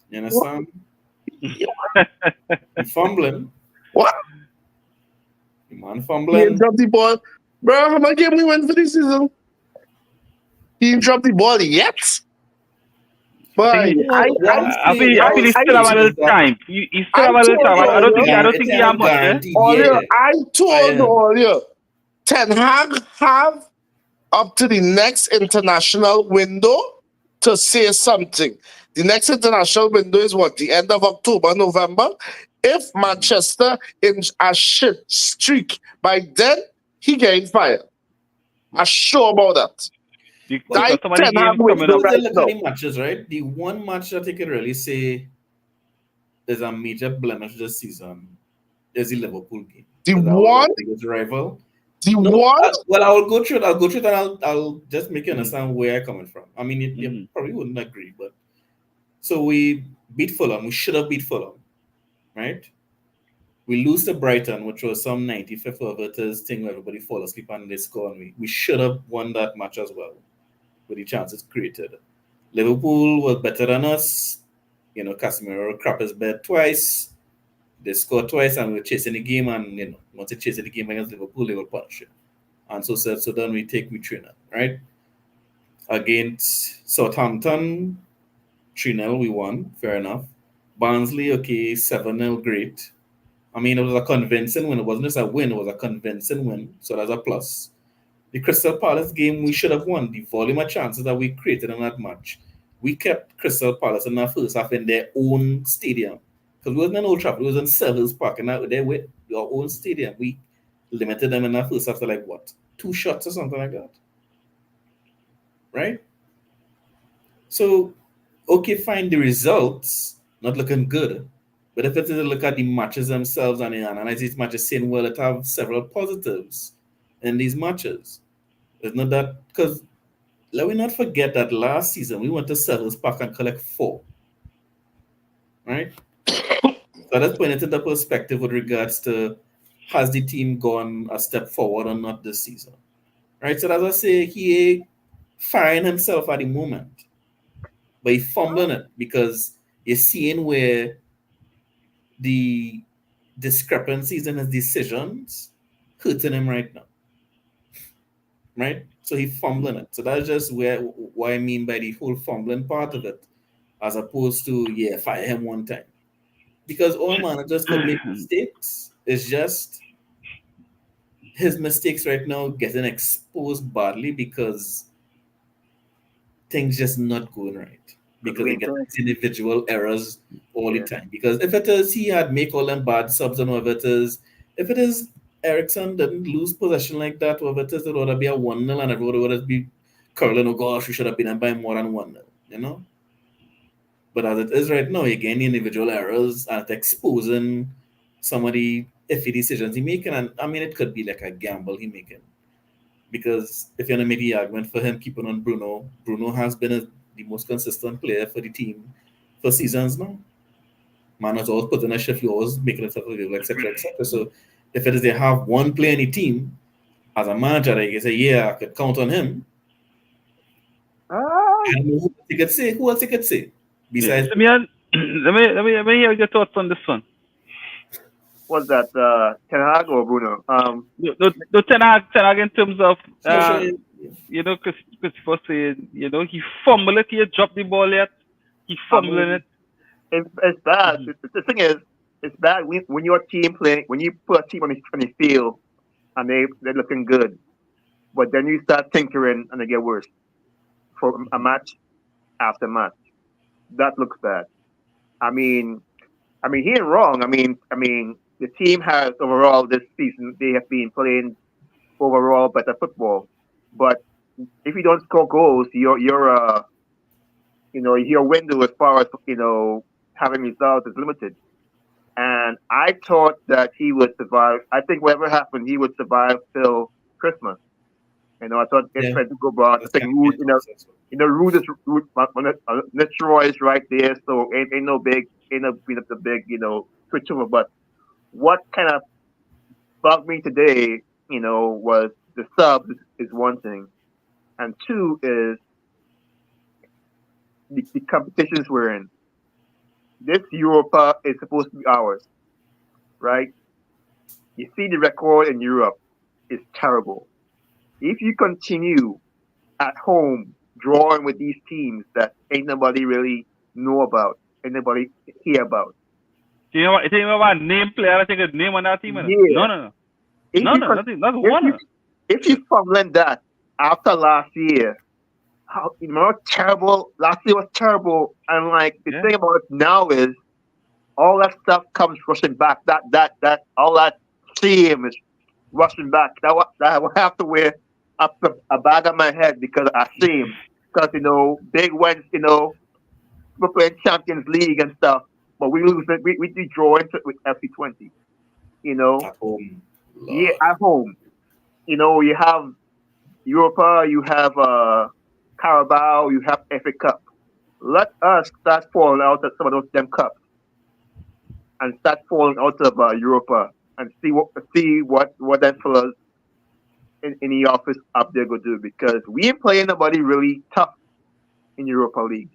You understand? He fumbling. What? Man He fumbling. ain't dropped the ball. Bro, how much game we went for this season? He ain't dropped the ball yet. But I feel he still have a little time. He still have a little time. I don't think he have much. I told all you, Ten Hag have up to the next international window to say something. The next international window is what? The end of October, November? If Manchester in a shit streak, by then, he getting fired. I'm sure about that. Look at the matches, right? The one match that you can really say is a major blemish this season is the Liverpool game. The one? Biggest rival. The No, what? well, I'll go through it. And I'll just make you understand where I'm coming from. I mean, you probably wouldn't agree, but so we beat Fulham. We should have beat Fulham, right? We lose to Brighton, which was some 95th overtures thing where everybody fall asleep and they score on me. We should have won that match as well with the chances created. Liverpool was better than us. You know, Casemiro crap his bed twice. They scored twice and we were chasing the game. And, you know, once they chasing the game against Liverpool, they will punish it. And so said, so then we take we 3-0, right? Against Southampton, 3-0, we won. Fair enough. Barnsley, okay, 7-0, great. I mean, it was a convincing win. It wasn't just a win, it was a convincing win. So that's a plus. The Crystal Palace game, we should have won. The volume of chances that we created in that match. We kept Crystal Palace in the first half in their own stadium. Because we wasn't in Old Trafford, we was in Selhurst Park, and now they're with our own stadium. We limited them in the first half to like what? 2 shots or something like that. Right? So, okay, fine, the results not looking good. But if it is to look at the matches themselves and analyze these matches, saying, well, it have several positives in these matches. It's not that, because let me not forget that last season we went to Selhurst Park and collect 4. Right? So that's putting it into perspective with regards to has the team gone a step forward or not this season. Right? So as I say, he firing himself at the moment. But he's fumbling it because you're seeing where the discrepancies in his decisions hurting him right now. Right? So he's fumbling it. So that's just what I mean by the whole fumbling part of it, as opposed to, fire him one time. Because all managers could make mistakes. It's just his mistakes right now getting exposed badly because things just not going right. Because they get individual errors all the time. Because if it is he had make all them bad subs and whatever it is, if it is Ericsson didn't lose possession like that, whatever it is, it would be a 1-0 and everybody would be curling, oh gosh, we should have been up by more than 1-0, you know? But as it is right now, again, the individual errors and exposing some of the iffy decisions he making. And I mean, it could be like a gamble he making. Because if you're going to make the argument for him keeping on Bruno, Bruno has been the most consistent player for the team for seasons now. Man has always put in a shift, he always making himself available, etc., etc. So if it is they have one player in the team, as a manager, they can say, I could count on him. I don't know who else he could say. Besides, let me hear your thoughts on this one. What's that? Ten Hag or Bruno? No, Ten Hag in terms of you know, Christopher saying, you know, he fumbled it, he dropped the ball yet, he fumbling it. It's bad. The thing is, it's bad when your team when you put a team on the field and they're looking good, but then you start tinkering and they get worse for a match after match. That looks bad. I mean, he ain't wrong. I mean, the team has overall this season they have been playing overall better football, but if you don't score goals, your window as far as having results is limited. And I thought that he would survive. I think whatever happened, he would survive till Christmas. I thought it's trying to go broad. I think Rude, Rude is Nitroy is right there, so ain't no big switch over. But what kind of bugged me today, was the subs is one thing, and 2 is the competitions we're in. This Europa is supposed to be ours, right? You see the record in Europe is terrible. If you continue at home drawing with these teams that ain't nobody really know about, ain't nobody hear about. Do you know what name player? I think a name on that team. Yeah. No. Not one. If you fumbling that after last year, how terrible last year was terrible, and like the thing about it now is all that stuff comes rushing back. That all that shame is rushing back. That I will have to wear a bag on my head because I shame. Because big wins, we're playing Champions League and stuff, but we lose it. We draw into it with FC 20. At home. Yeah, at home. you have Europa, you have Carabao, you have FA Cup. Let us start falling out of some of those damn cups and start falling out of Europa and see what them fellas in the office up there go do, because we ain't playing nobody really tough in Europa League.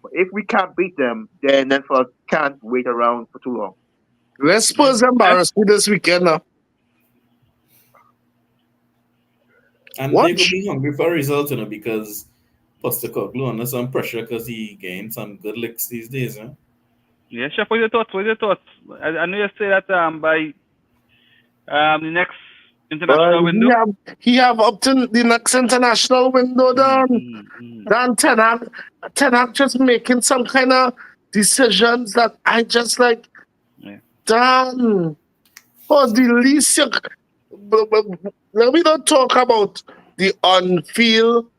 But if we can't beat them, then them fellas can't wait around for too long. Let's Spurs embarrass me this weekend now. And What? they could be hungry for results, because Postecoglou under some pressure because he gained some good licks these days. Huh? Yeah, Chef, what are your thoughts? I know you say that by the next international window. He have up to the next international window done. Dan Ten Hag just making some kind of decisions that I just like. Yeah. Dan, what's the least? Let me not talk about the on-field.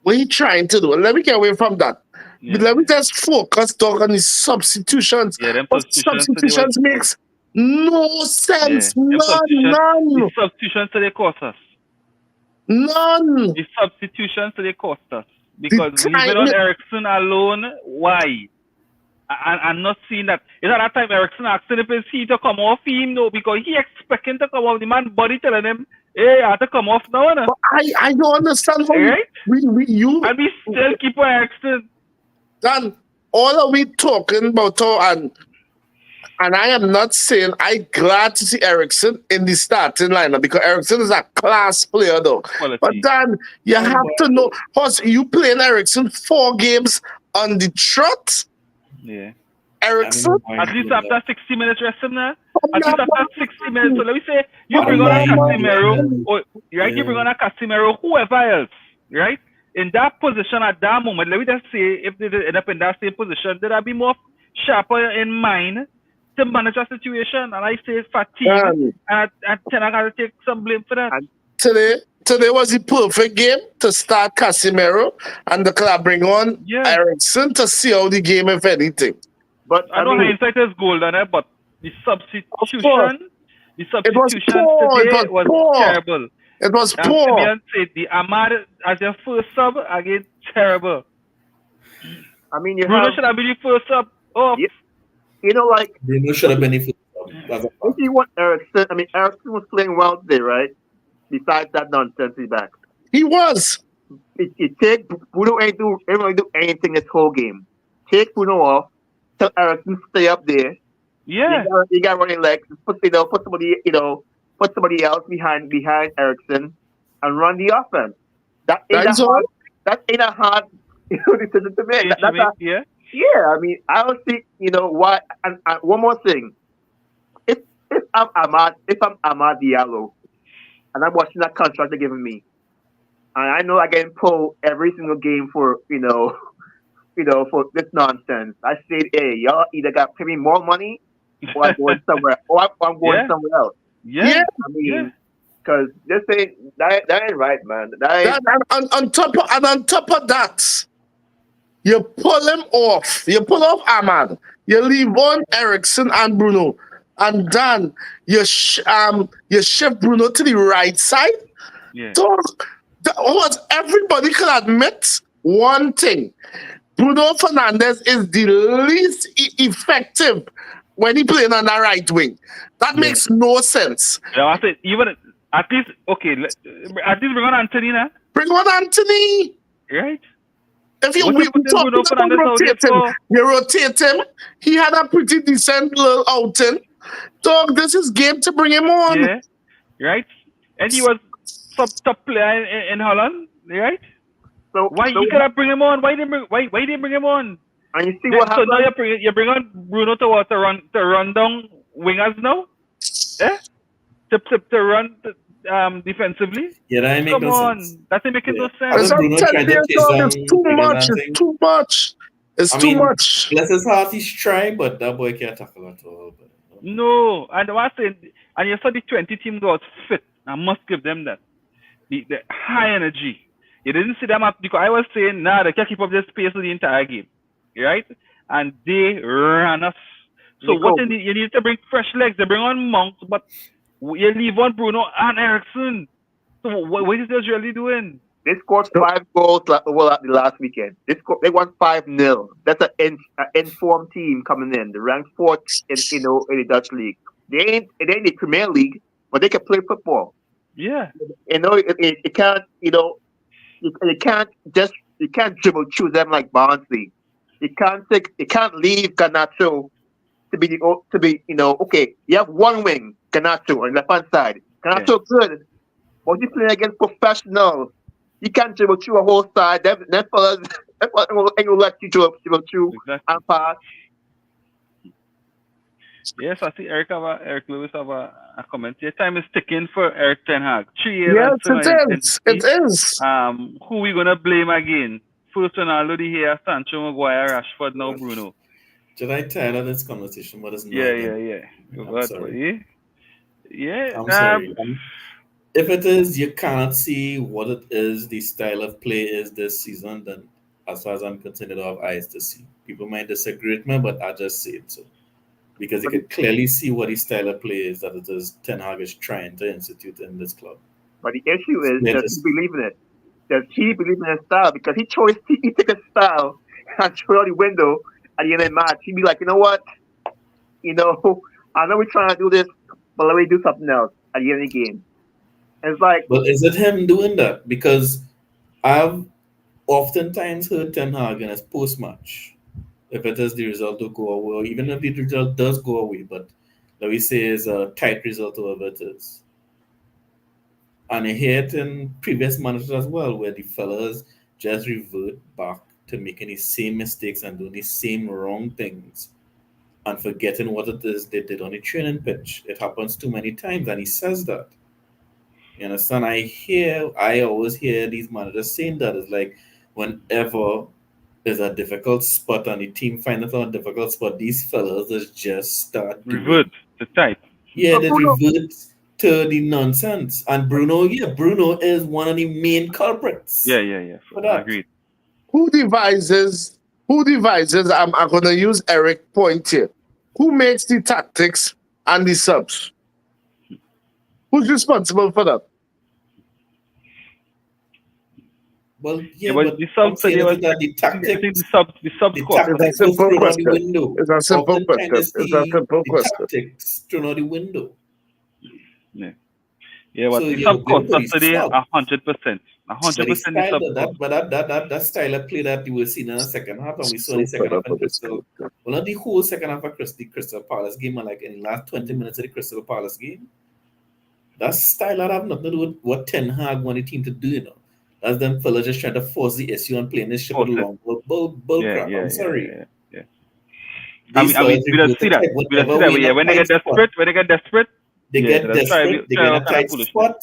What he trying to do? Let me get away from that. Yeah. Let me just focus on the substitutions. Yeah, them But substitutions makes no sense. None. The substitutions they cost us. None. The substitutions they cost us. Because leaving on Ericsson alone, why? I'm not seeing that. Is at that time Ericsson asking if he to come off him? No, because he expecting to come off. The man body telling him, hey, I have to come off now. No? But I don't understand how right? you and we still keep on Ericsson. Dan, all are we talking about and I am not saying I'm glad to see Ericsson in the starting lineup because Ericsson is a class player though. Quality. But Dan, you have to know, you playing Ericsson 4 games on the trot? Yeah. Ericsson? At least after 60 minutes rest him now. At least after 60 minutes. So let me say you bring on a Casemiro, right? You bring on a Casemiro, whoever else, right? In that position at that moment, let me just say if they end up in that same position, there will be more sharper in mind to manage a situation. And I say fatigue and Ten Hag got to take some blame for that. Today was the perfect game to start Casemiro and the club bring on Ericsson to see how the game, if anything. But I know hindsight is golden, but the substitution today was terrible. It was poor. Said the Ahmad as your first sub again terrible. I mean, Bruno should have been the first sub. Bruno should have been the first sub. If you want Ericsson, I mean, Ericsson was playing well today, right? Besides that nonsense, he's back. He was. It take Bruno ain't do anything this whole game. Take Bruno off. Tell Ericsson stay up there. Yeah. He got running legs. Put somebody else behind Ericsson and run the offense. That ain't a hard decision to make. I mean, I don't see why. And one more thing, if I'm Ahmad Diallo, and I'm watching that contract they're giving me, and I know I get pulled every single game for for this nonsense. I said, hey, y'all either got to pay me more money, or I'm going somewhere, somewhere else. Yeah. I mean, because this that ain't right, man. On top of that, you pull him off. You pull off Ahmad. You leave on Ericsson and Bruno, and then you shift Bruno to the right side. Yeah. So everybody can admit one thing: Bruno Fernandes is the least effective when he playing on the right wing. That makes no sense. Yeah, I said at least bring on Anthony now. Bring on Anthony. Right. If you rotate him, he had a pretty decent little outing. Dog, this is game to bring him on. Yeah. Right. And he was top player in Holland, right? So you cannot bring him on? Why didn't bring him on? And you see what happened? So now you bring on Bruno to run down wingers now? Yeah? To run defensively? Yeah, that ain't make no sense. That ain't making no sense. It's too much. It's too much. Bless his heart, he's trying, but that boy can't tackle at all. No, and I saying, and you saw the 20 team was fit. I must give them that. The high energy. You didn't see them up because I was saying, they can't keep up this pace for the entire game. Right? And they ran us. So what you need to bring fresh legs. They bring on Monks, but You leave on Bruno and Ericsson. So what is this really doing? They scored 5 goals over the last weekend. They won 5-0. That's an informed team coming in. They ranked 4th in the Dutch league. They ain't the Premier League, but they can play football. Yeah. It can't. You can't dribble through them like Barnsley. You can't leave Garnacho to be okay. You have one wing, Garnacho on the left hand side. Garnacho good, but you play against professionals. You can't dribble through a whole side. Them fellas ain't gonna let you dribble through and pass. Yes, I see Eric Lewis have a comment here. Time is ticking for Eric Ten Hag. 3 years. Yes, it is. Who we gonna blame again? First Ronaldo, De Gea, Sancho, Maguire, Rashford, now Bruno. Should I tired of this conversation? But it's not. Yeah. I'm sorry. Yeah. I'm sorry. If it is, you cannot see what it is, the style of play is this season, then as far as I'm concerned, I don't have eyes to see. People might disagree with me, but I just say it so. Because you can clearly see what his style of play is that it is Ten Hag is trying to institute in this club. But the issue is, does he believe in it? Does he believe in his style? Because he took his style and threw out the window at the end of the match. He'd be like, you know what? I know we're trying to do this, but let me do something else at the end of the game. And it's like, but is it him doing that? Because I've oftentimes heard Ten Hag in his post-match, if it is the result to go away, or even if the result does go away, but let me say is a tight result, whatever it is. And I hear it in previous managers as well, where the fellas just revert back to making the same mistakes and doing the same wrong things and forgetting what it is they did on the training pitch. It happens too many times, and he says that. You understand? I always hear these managers saying that. It's like whenever there's a difficult spot and the team finds it on a difficult spot, these fellas just start revert to type. Yeah, they revert to the nonsense. And Bruno is one of the main culprits. Yeah. I agree. Who devises, I'm going to use Eric point here. Who makes the tactics and the subs? Who's responsible for that? Well, but the subs the squad. It's a simple question. It's a simple question. Tactics thrown out the window. Yeah, but the sub cost us today 100%. 100%. But that style of play that you will see in the second half, and we saw in the second half of Crystal. Well, not the whole second half of the Crystal Palace game, and like in the last 20 minutes of the Crystal Palace game. That style that have nothing to do with what Ten Hag want the team to do, That's them fellas just trying to force the issue on playing this shit with long bull crap. I'm sorry. Yeah. We don't see that. When they get desperate, they get in a tight spot.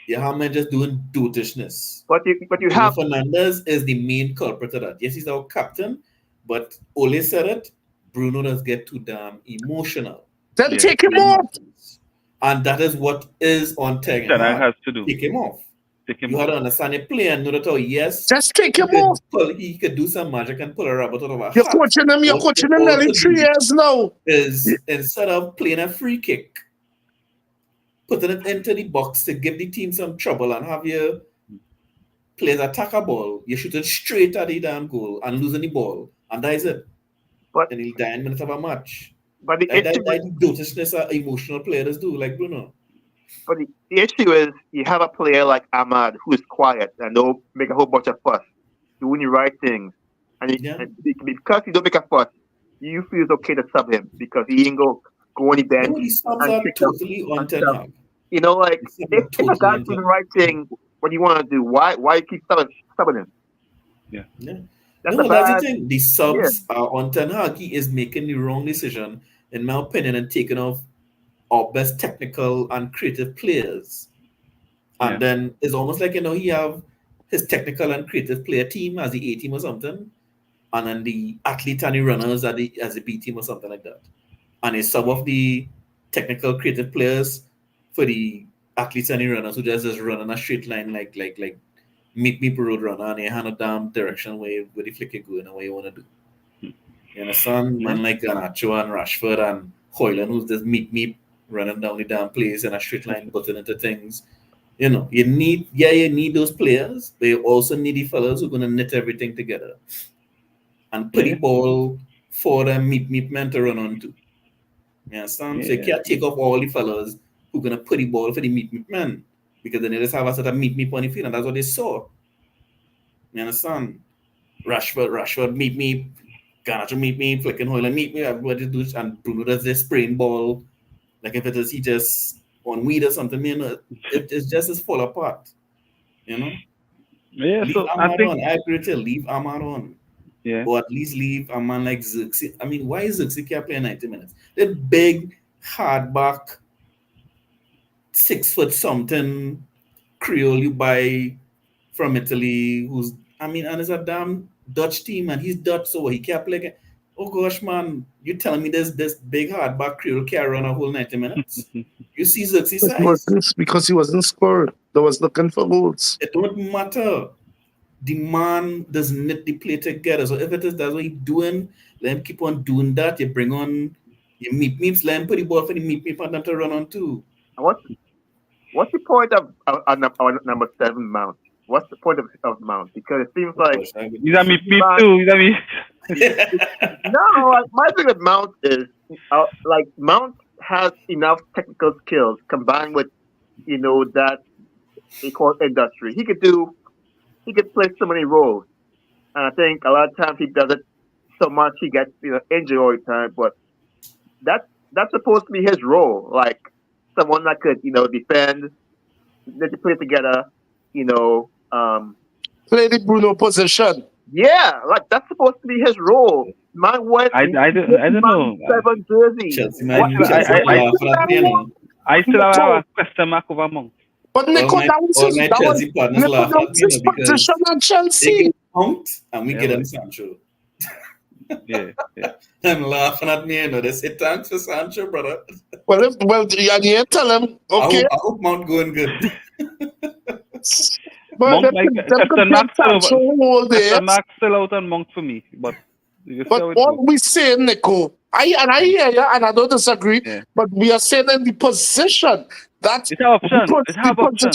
You have men just doing dotishness. But you have Fernandes is the main culprit of that. Yes, he's our captain, but Ole said it. Bruno does get too damn emotional. Then take him off. And that is what is on Ten Hag has to do. Take him off. You have to understand the play and know that yes, just take him off. He could do some magic and pull a rabbit out of a hat. You're coaching him nearly 3 years now. Is instead of playing a free kick, putting it into the box to give the team some trouble and have your players attack a ball, you shoot it straight at the damn goal and losing the ball. And that is it. But in the 9 minutes of a match. But the dotishness emotional players do, like Bruno. But the issue is you have a player like Ahmad who is quiet and don't make a whole bunch of fuss, doing the right things. And because he don't make a fuss, you feel it's okay to sub him because he ain't go on the bench. The subs are totally on Ten Hag. If a guy's doing the right thing, what do you want to do? Why you keep subbing him? Yeah. That's the thing. The subs are on Ten Hag. He is making the wrong decision, in my opinion, and taking off our best technical and creative players. And then it's almost like, he have his technical and creative player team as the A team or something, and then the athlete and the runners as the B team or something like that. And a sub of the technical creative players for the athletes and the runners who just run in a straight line like meet road runner, and they hand a damn direction where the flick you go and what you want to do. You understand? Man like Garnacho and Rashford and Hoyland who's just meet running down the damn place in a straight line, butting into things. You know, you need those players, but you also need the fellas who are gonna knit everything together and put the ball for them meet men to run onto. You understand? So you can't take off all the fellas who are gonna put the ball for the meet men because then they just have a sort of meet on the field, and that's what they saw. You understand? Rashford meet me, Garnacho meet me, flicking Hoyland meet me, everybody do, and Bruno does this spraying ball like if it is he just on weed or something, you know, it's just as fall apart. You know? Yeah, Leave so Ahmad I think on. I agree to leave Ahmad on. yeah. Or at least leave a man like Zirkzee. I mean, why is Zirkzee can't play 90 minutes? That big, hardback, 6 foot something Creole you buy from Italy, who's, I mean, and it's a damn Dutch team, and he's Dutch, so he can't play. Oh gosh, man, you telling me this big hardback Creole can't run a whole 90 minutes? You see Zirkzee size? Because he wasn't scored. They was looking for goals. It don't matter. The man does knit the play together. So if it is that's what he's doing, let him keep on doing that. You bring on your meets, let him put the ball for the meet for them to run on too. What's the point of number 7 Mount? What's the point of Mount? Because it seems like He's a me too. He's a me. no. My thing with Mount is like Mount has enough technical skills combined with that they call industry. He could play so many roles, and I think a lot of times he does it so much he gets injured all the time. But that's supposed to be his role, like someone that could defend, let you play together, Play the Bruno position. Yeah, like that's supposed to be his role. Man, what I don't know. 7 jersey. Chelsea, man, Chelsea laugh at me, you know. I still have a question mark over Mount. But Nico, all my Chelsea partners laugh at me, his position at they Chelsea. get Mount and we get them Sancho. Yeah. I'm laughing at me, They say thanks for Sancho, brother. Well, you tell him, okay. I hope Mount going good. But Monk, question mark still out on Monk for me, but what we say, Nico, I hear you, and I don't disagree. Yeah. But we are saying in the position that it's an option.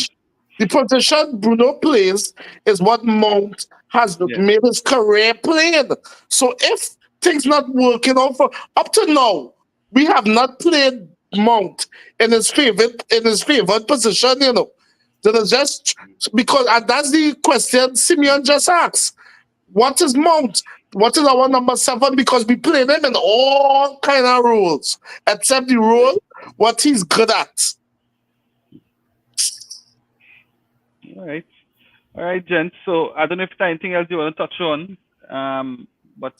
The position Bruno plays is what Mount has made his career playing. So if things not working out for up to now, we have not played Mount in his favorite position, That is just because, and that's the question Simeon just asked. What is Mount? What is our number 7? Because we play them in all kind of roles, except the role what he's good at. All right, gents. So I don't know if there's anything else you want to touch on, but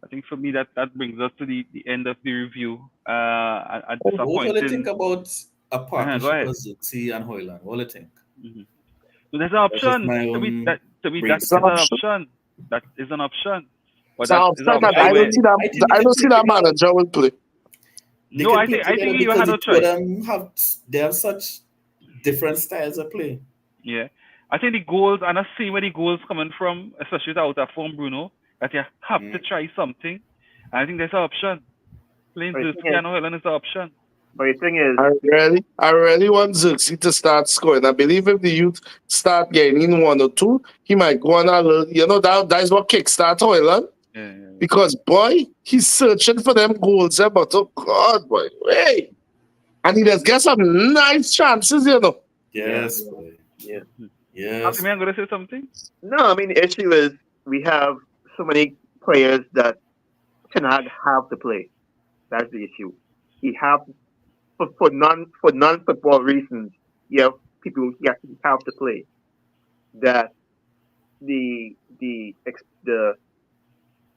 I think for me that brings us to the end of the review. What do you think about a partnership with Zirkzee and Hoyland? What do you think? Mm-hmm. So there's an option. That's an option. That is an option. But I don't see that manager will play. No, I think you had no choice. They have such different styles of play. Yeah. I think the goals, and I see where the goals coming from, especially without a form Bruno, that you have to try something. And I think that's an option. Playing Zirkzee and Hoyland is an option. But the thing is, I really want Zirkzee to start scoring. I believe if the youth start getting 1 or 2, he might go on a little, that is what kickstart Hoyland. Yeah. Because, boy, he's searching for them goals. But, oh, God, boy. Hey. And he does get some nice chances, Yes, boy. Yeah. Yes. Am I going to say something? No, I mean, the issue is we have so many players that cannot have to play. That's the issue. He have for non-football reasons, people have to play. That the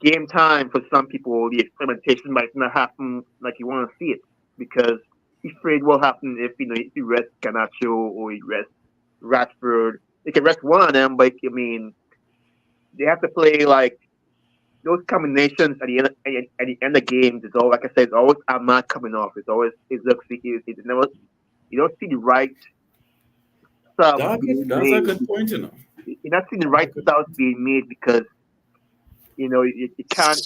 game time for some people, the experimentation might not happen like you want to see it because he's afraid what will happen if he rests Garnacho or he rests Rashford. They can rest one of them, but I mean, they have to play like those combinations at the end of games. It's all, like I said, it's always Ahmad coming off. It's always you don't see the right sub. That's a good point, You're not seeing the right subs being made because you can't,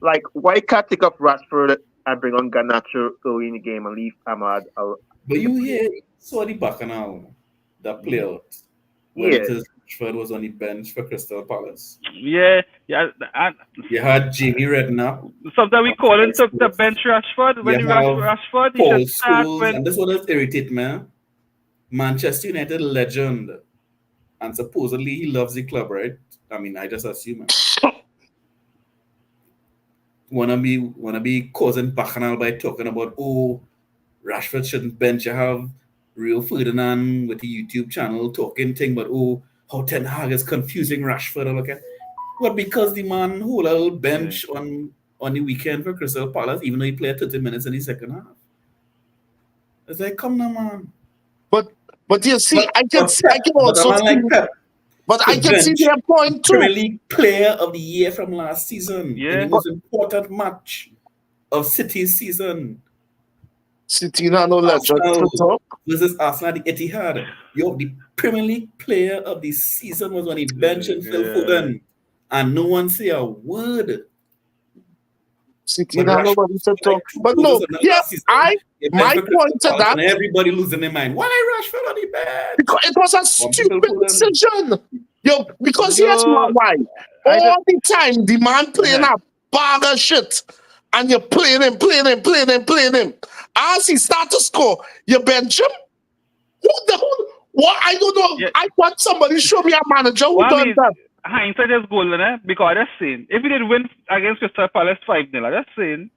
like, why can't take off Rashford and bring on Garnacho early in the game and leave Ahmad. But you hear saw the Bacchanal that play out when Yeah, it is Rashford was on the bench for Crystal Palace. Yeah, yeah. And You had Jamie Redknapp. sometimes we call him to bench Rashford. When You you have Rashford, he Paul should start Scholes, when. and this one is irritate me. Manchester United legend, and supposedly he loves the club, right? I mean, I just assume. Wanna be causing bacchanal by talking about Rashford shouldn't bench. You have Real Ferdinand with the YouTube channel talking thing about how Ten Hag is confusing Rashford. And okay, what because the man who will bench on the weekend for Crystal Palace, even though he played 30 minutes in the second half. It's like, come now, man. But you see, I can But a also man see, like Pep but I could can see bench their point Premier too. League Player of the Year from last season in the Yeah. most important match of City's season. City now no legend to Arsenal talk. versus Arsenal at the Etihad. The Premier League Player of the season was on the bench in Phil Foden, and no one say a word. City But now Rashford nobody to scored like talk. 2 But goals no, in the yeah, last season. He bench my for Crystal point to Palace, that, and everybody losing their mind. Why Rashford on the bench? because it was a Some people stupid couldn't. decision. Because here's No, why. I don't. All the time, the man playing Uh-huh. a bag of shit. And you're playing him. As he start to score, you bench him. What? I don't know. Yeah. I want somebody show me a manager who Well, I done mean, that. hindsight is golden, because I just saying, if we did win against Crystal Palace 5-0, I just saying,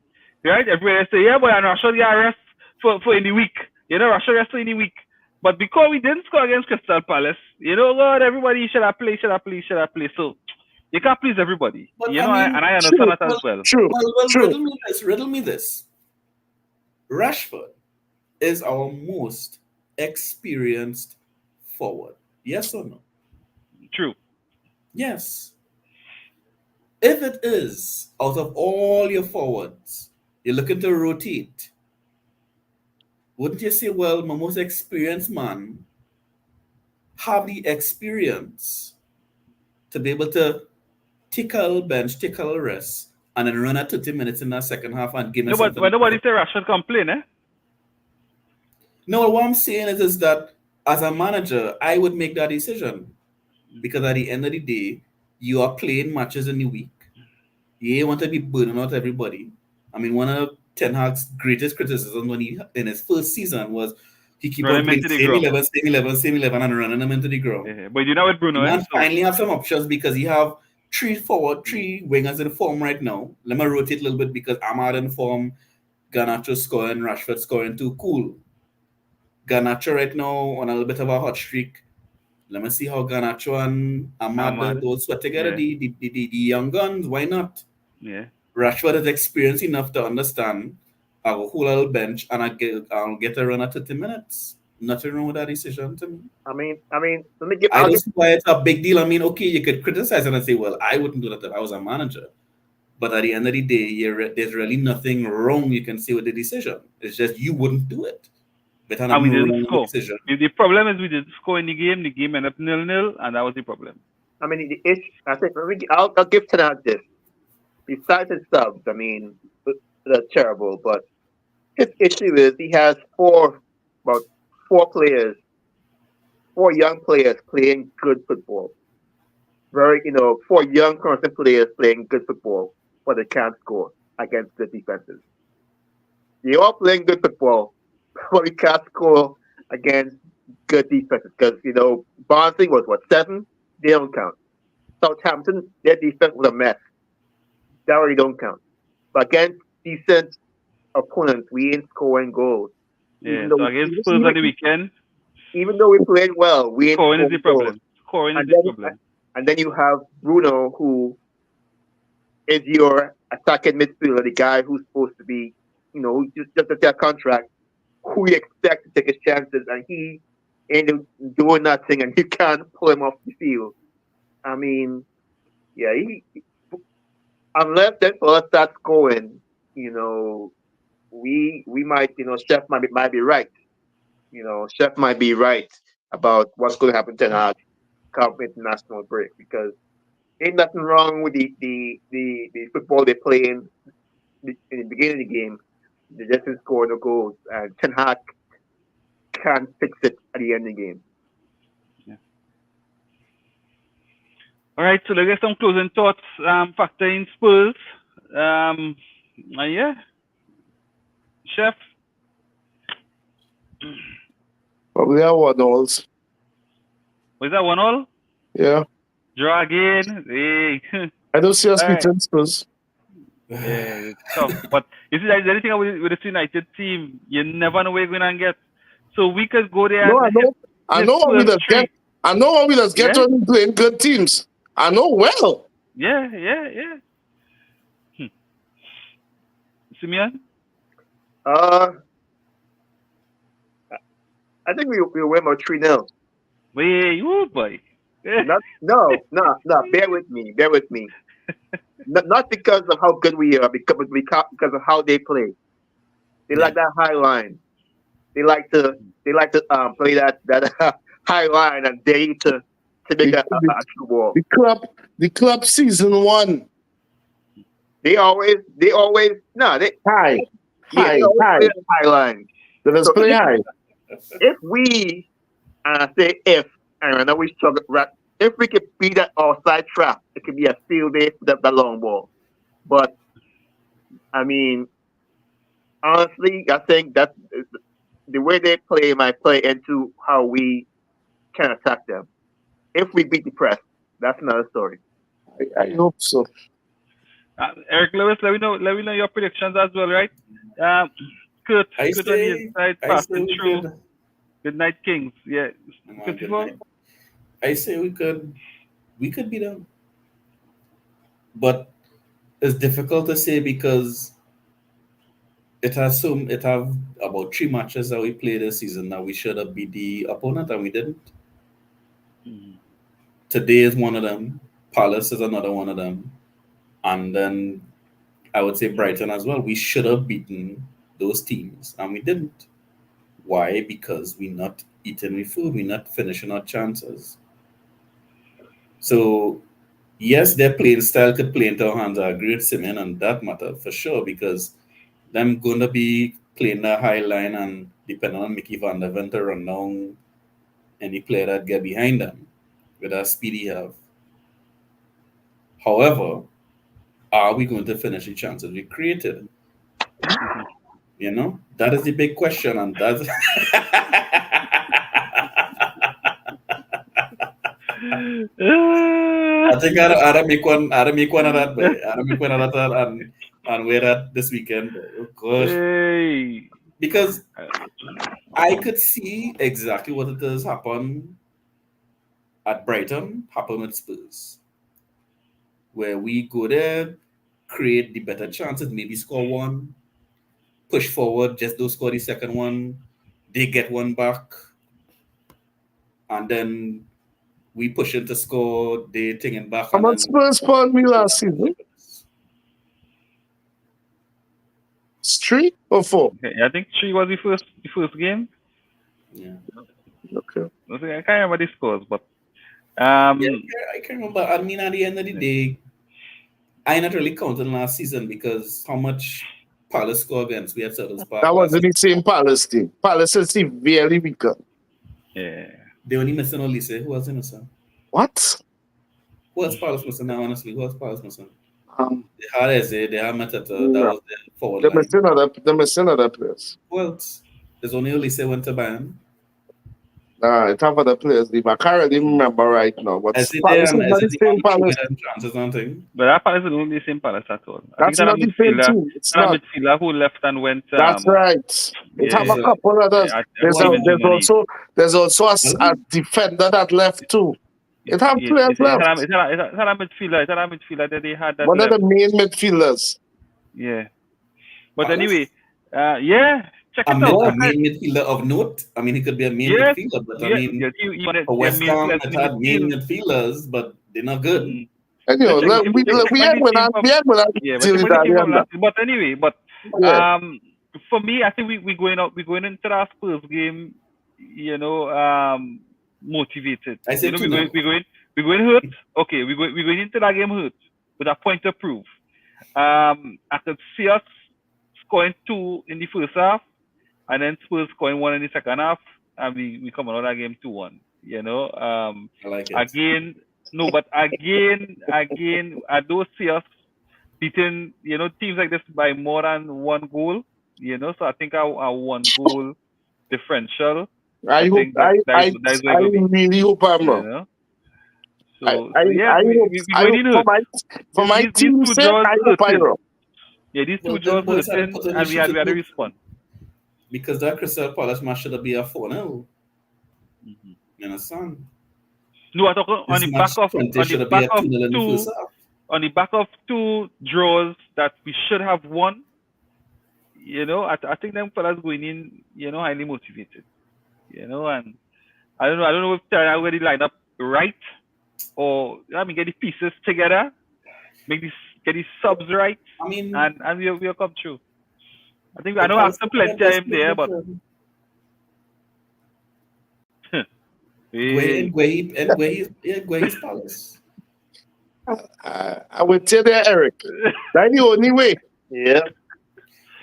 right? Everybody say, yeah, but I'm not sure the rest for in the week. Russia rest for in the week. But because we didn't score against Crystal Palace, God, everybody should have played. So you can't please everybody. But I mean, And I understand that as well. True. riddle me this. Rashford is our most experienced forward. Yes or no? True. Yes. If it is, out of all your forwards, you're looking to rotate, wouldn't you say, well, my most experienced man have the experience to be able to tickle bench, tickle rest, and then run at 30 minutes in that second half and give me No, but something? nobody say Rashford complain, eh? No, what I'm saying is that as a manager, I would make that decision because at the end of the day, you are playing matches in the week. You want to be burning out everybody. I mean, one of Ten Hag's greatest criticisms when he in his first season was he keep Running on playing into the same ground. 11, and running them into the ground. Yeah, but you know with Bruno, The man eh? So, finally have some options because he have three wingers in form right now. Let me rotate a little bit because Ahmad in form, Garnacho scoring, Rashford scoring too cool. Garnacho right now on a little bit of a hot streak. Let me see how Garnacho and Ahmad those sweat together. Yeah. The young guns, why not? Yeah. Rashford is experienced enough to understand I'll hold a little bench and I'll get a run at 30 minutes. Nothing wrong with that decision to me. I mean, let me give. I don't see why it's a big deal. I mean, okay, you could criticize it and say, well, I wouldn't do that if I was a manager. But at the end of the day, there's really nothing wrong you can say with the decision. It's just you wouldn't do it. But And we didn't wrong score. decision. The problem is we didn't score in the game. The game ended up 0-0, and that was the problem. I mean, the issue. I think I'll give Ten Hag this. Besides his subs, I mean, they're terrible. But his issue is he has about four young players playing good football. Four young constant players playing good football, but they can't score against good defenses. They all playing good football, but we can't score against good defenses because Barnsley was 7. They don't count. Southampton, their defense was a mess. That already don't count. But against decent opponents, we ain't scoring goals. Yeah. So against Spurs on the weekend, even though we played well, we ain't scoring is the goals. problem. Scoring is the problem. And then you have Bruno, who is your attacking midfielder, the guy who's supposed to be, who's just a contract, who you expect to take his chances, and he ain't doing nothing, and you can't pull him off the field. I mean, yeah, unless that fella starts scoring, we might, Chef might be right. Chef might be right about what's going to happen to our come international break because ain't nothing wrong with the football they play in the beginning of the game. They just didn't score no goals, and Ten Hag can't fix it at the end of the game. All right, so let's get some closing thoughts. Factoring Spurs. Yeah, Chef. Probably our 1-alls. Was that 1-1? Yeah. Draw again. Hey. I don't see us All right. beating Spurs. Yeah, it's tough. But you see, there's anything with this United team, you never know where you're gonna get. So we could go there. No, and I know what we Spurs just get. I know what we just get Yeah. when we playing good teams. I know well. Yeah. Simeon? I think we win about 3-0. Wait, you boy. No. Bear with me. Not because of how good we are, because of how they play. They like that high line. They like to play that high line and dare you to make a true ball. The club season 1. They always High. play the high line. Let us play high. If we I say if, and I know we struggle, right? If we could beat that outside trap, it could be a field day for that long ball. But I mean, honestly, I think that the way they play might play into how we can attack them. If we beat the press, that's another story. I hope so. Eric Lewis, let me know your predictions as well, right? Kurt on the side, passing through. Good night, Kings. Yeah. Good night. I say we could beat them, but it's difficult to say because it have about 3 matches that we played this season that we should have beat the opponent and we didn't. Today is one of them. Palace is another one of them, and then I would say Brighton as well. We should have beaten those teams and we didn't. Why? Because we're not eating with food. We're not finishing our chances. So, yes, their playing style could play into our hands. I agree with Simeon on that matter for sure, because them going to be playing the high line and depending on Mickey Van der Ven to run down any player that get behind them with that speed he have. However, are we going to finish the chances we created? You know, that is the big question, and that's. I think I'll make one of that, boy. I'll make one of that and wear that this weekend. Oh gosh. Hey. Because I could see exactly what it does happen at Brighton, happen with Spurs. Where we go there, create the better chances, maybe score one, push forward, just don't score the second one, they get one back, and then we push it to score, they taking back. How much Spurs spawned me last season? 3 or 4? Okay, I think 3 was the first game. Yeah. Okay. I can't remember the scores, but I can remember. I mean, at the end of the day, I not really counting last season because how much Palace score against we had Selhurst Park. That wasn't the same Palace team. Palace is severely weaker. Yeah. They only missing Olise. Who else missing? What? Who else Palace missing now, honestly? Who else Palace missing? They had Eze, they had Matata, that was the forward line. They're missing other players. Who else? There's only Olise went to Bayern. Nah, it's have other players. I can't really remember right now. But Palace is Palace not is the same Palace. But that Palace is only the same Palace at all. That's not the same team. It's not. Midfielder who left and went. That's right. It have a couple others. There's also a defender that left too. It have players left. It's not a midfielder. It's not a midfielder that they had that. One left. of the main midfielders. Yeah. But anyway, check it out. A main midfielder of note. I mean, he could be a main midfielder, but I mean, for West Ham, it had main midfielders, but they're not good. Anyway, we had with that. But anyway, for me, I think we're going into our Spurs game, motivated. I said we're going hurt. Okay, we're going into that game hurt with a point of proof. I could see us scoring 2 in the first half, and then Spurs scoring 1 in the second half, and we come out of that game 2-1. You know, I like it. again, I don't see us beating, you know, teams like this by more than 1 goal. You know, so I think our 1 goal differential. I hope think that is where it will be. really hope I'm You wrong. know? I for my these team's two sake, draws I hope I'm hurting. wrong. Yeah, these two Well, draws the boys had to hurting, put on and the we had to shoes. respond. Because that Crystal Palace match should be a 4-0. Mm-hmm. You understand? No, I talk on the back of Twente should be a 2-0 in the first half. on the back of 2 draws that we should have won. You know, I think them fellas going in, you know, highly motivated. You know, and I don't know if they're already lined up right, or get the pieces together, get these subs right, I mean, and we'll come through. I think I know I have to plenty of time there, but Guay's Palace. I would say that, Eric. That's the only way. Yeah.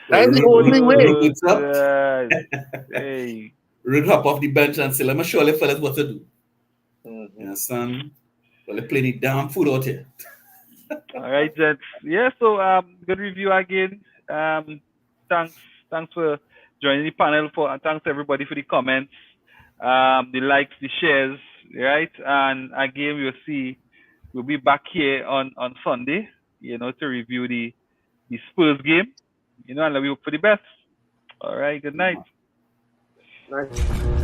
That's the only way. Roots up. Hey. Root hop off the bench and say, let me show the fellas what to do. Mm-hmm. Yeah, son. Well, they play the damn food out here. All right, gents. Yeah, so good review again. Thanks for joining the panel. Thanks everybody for the comments, the likes, the shares, right? And again, we'll be back here on Sunday, you know, to review the Spurs game, you know, and we hope for the best. All right, good night. Nice.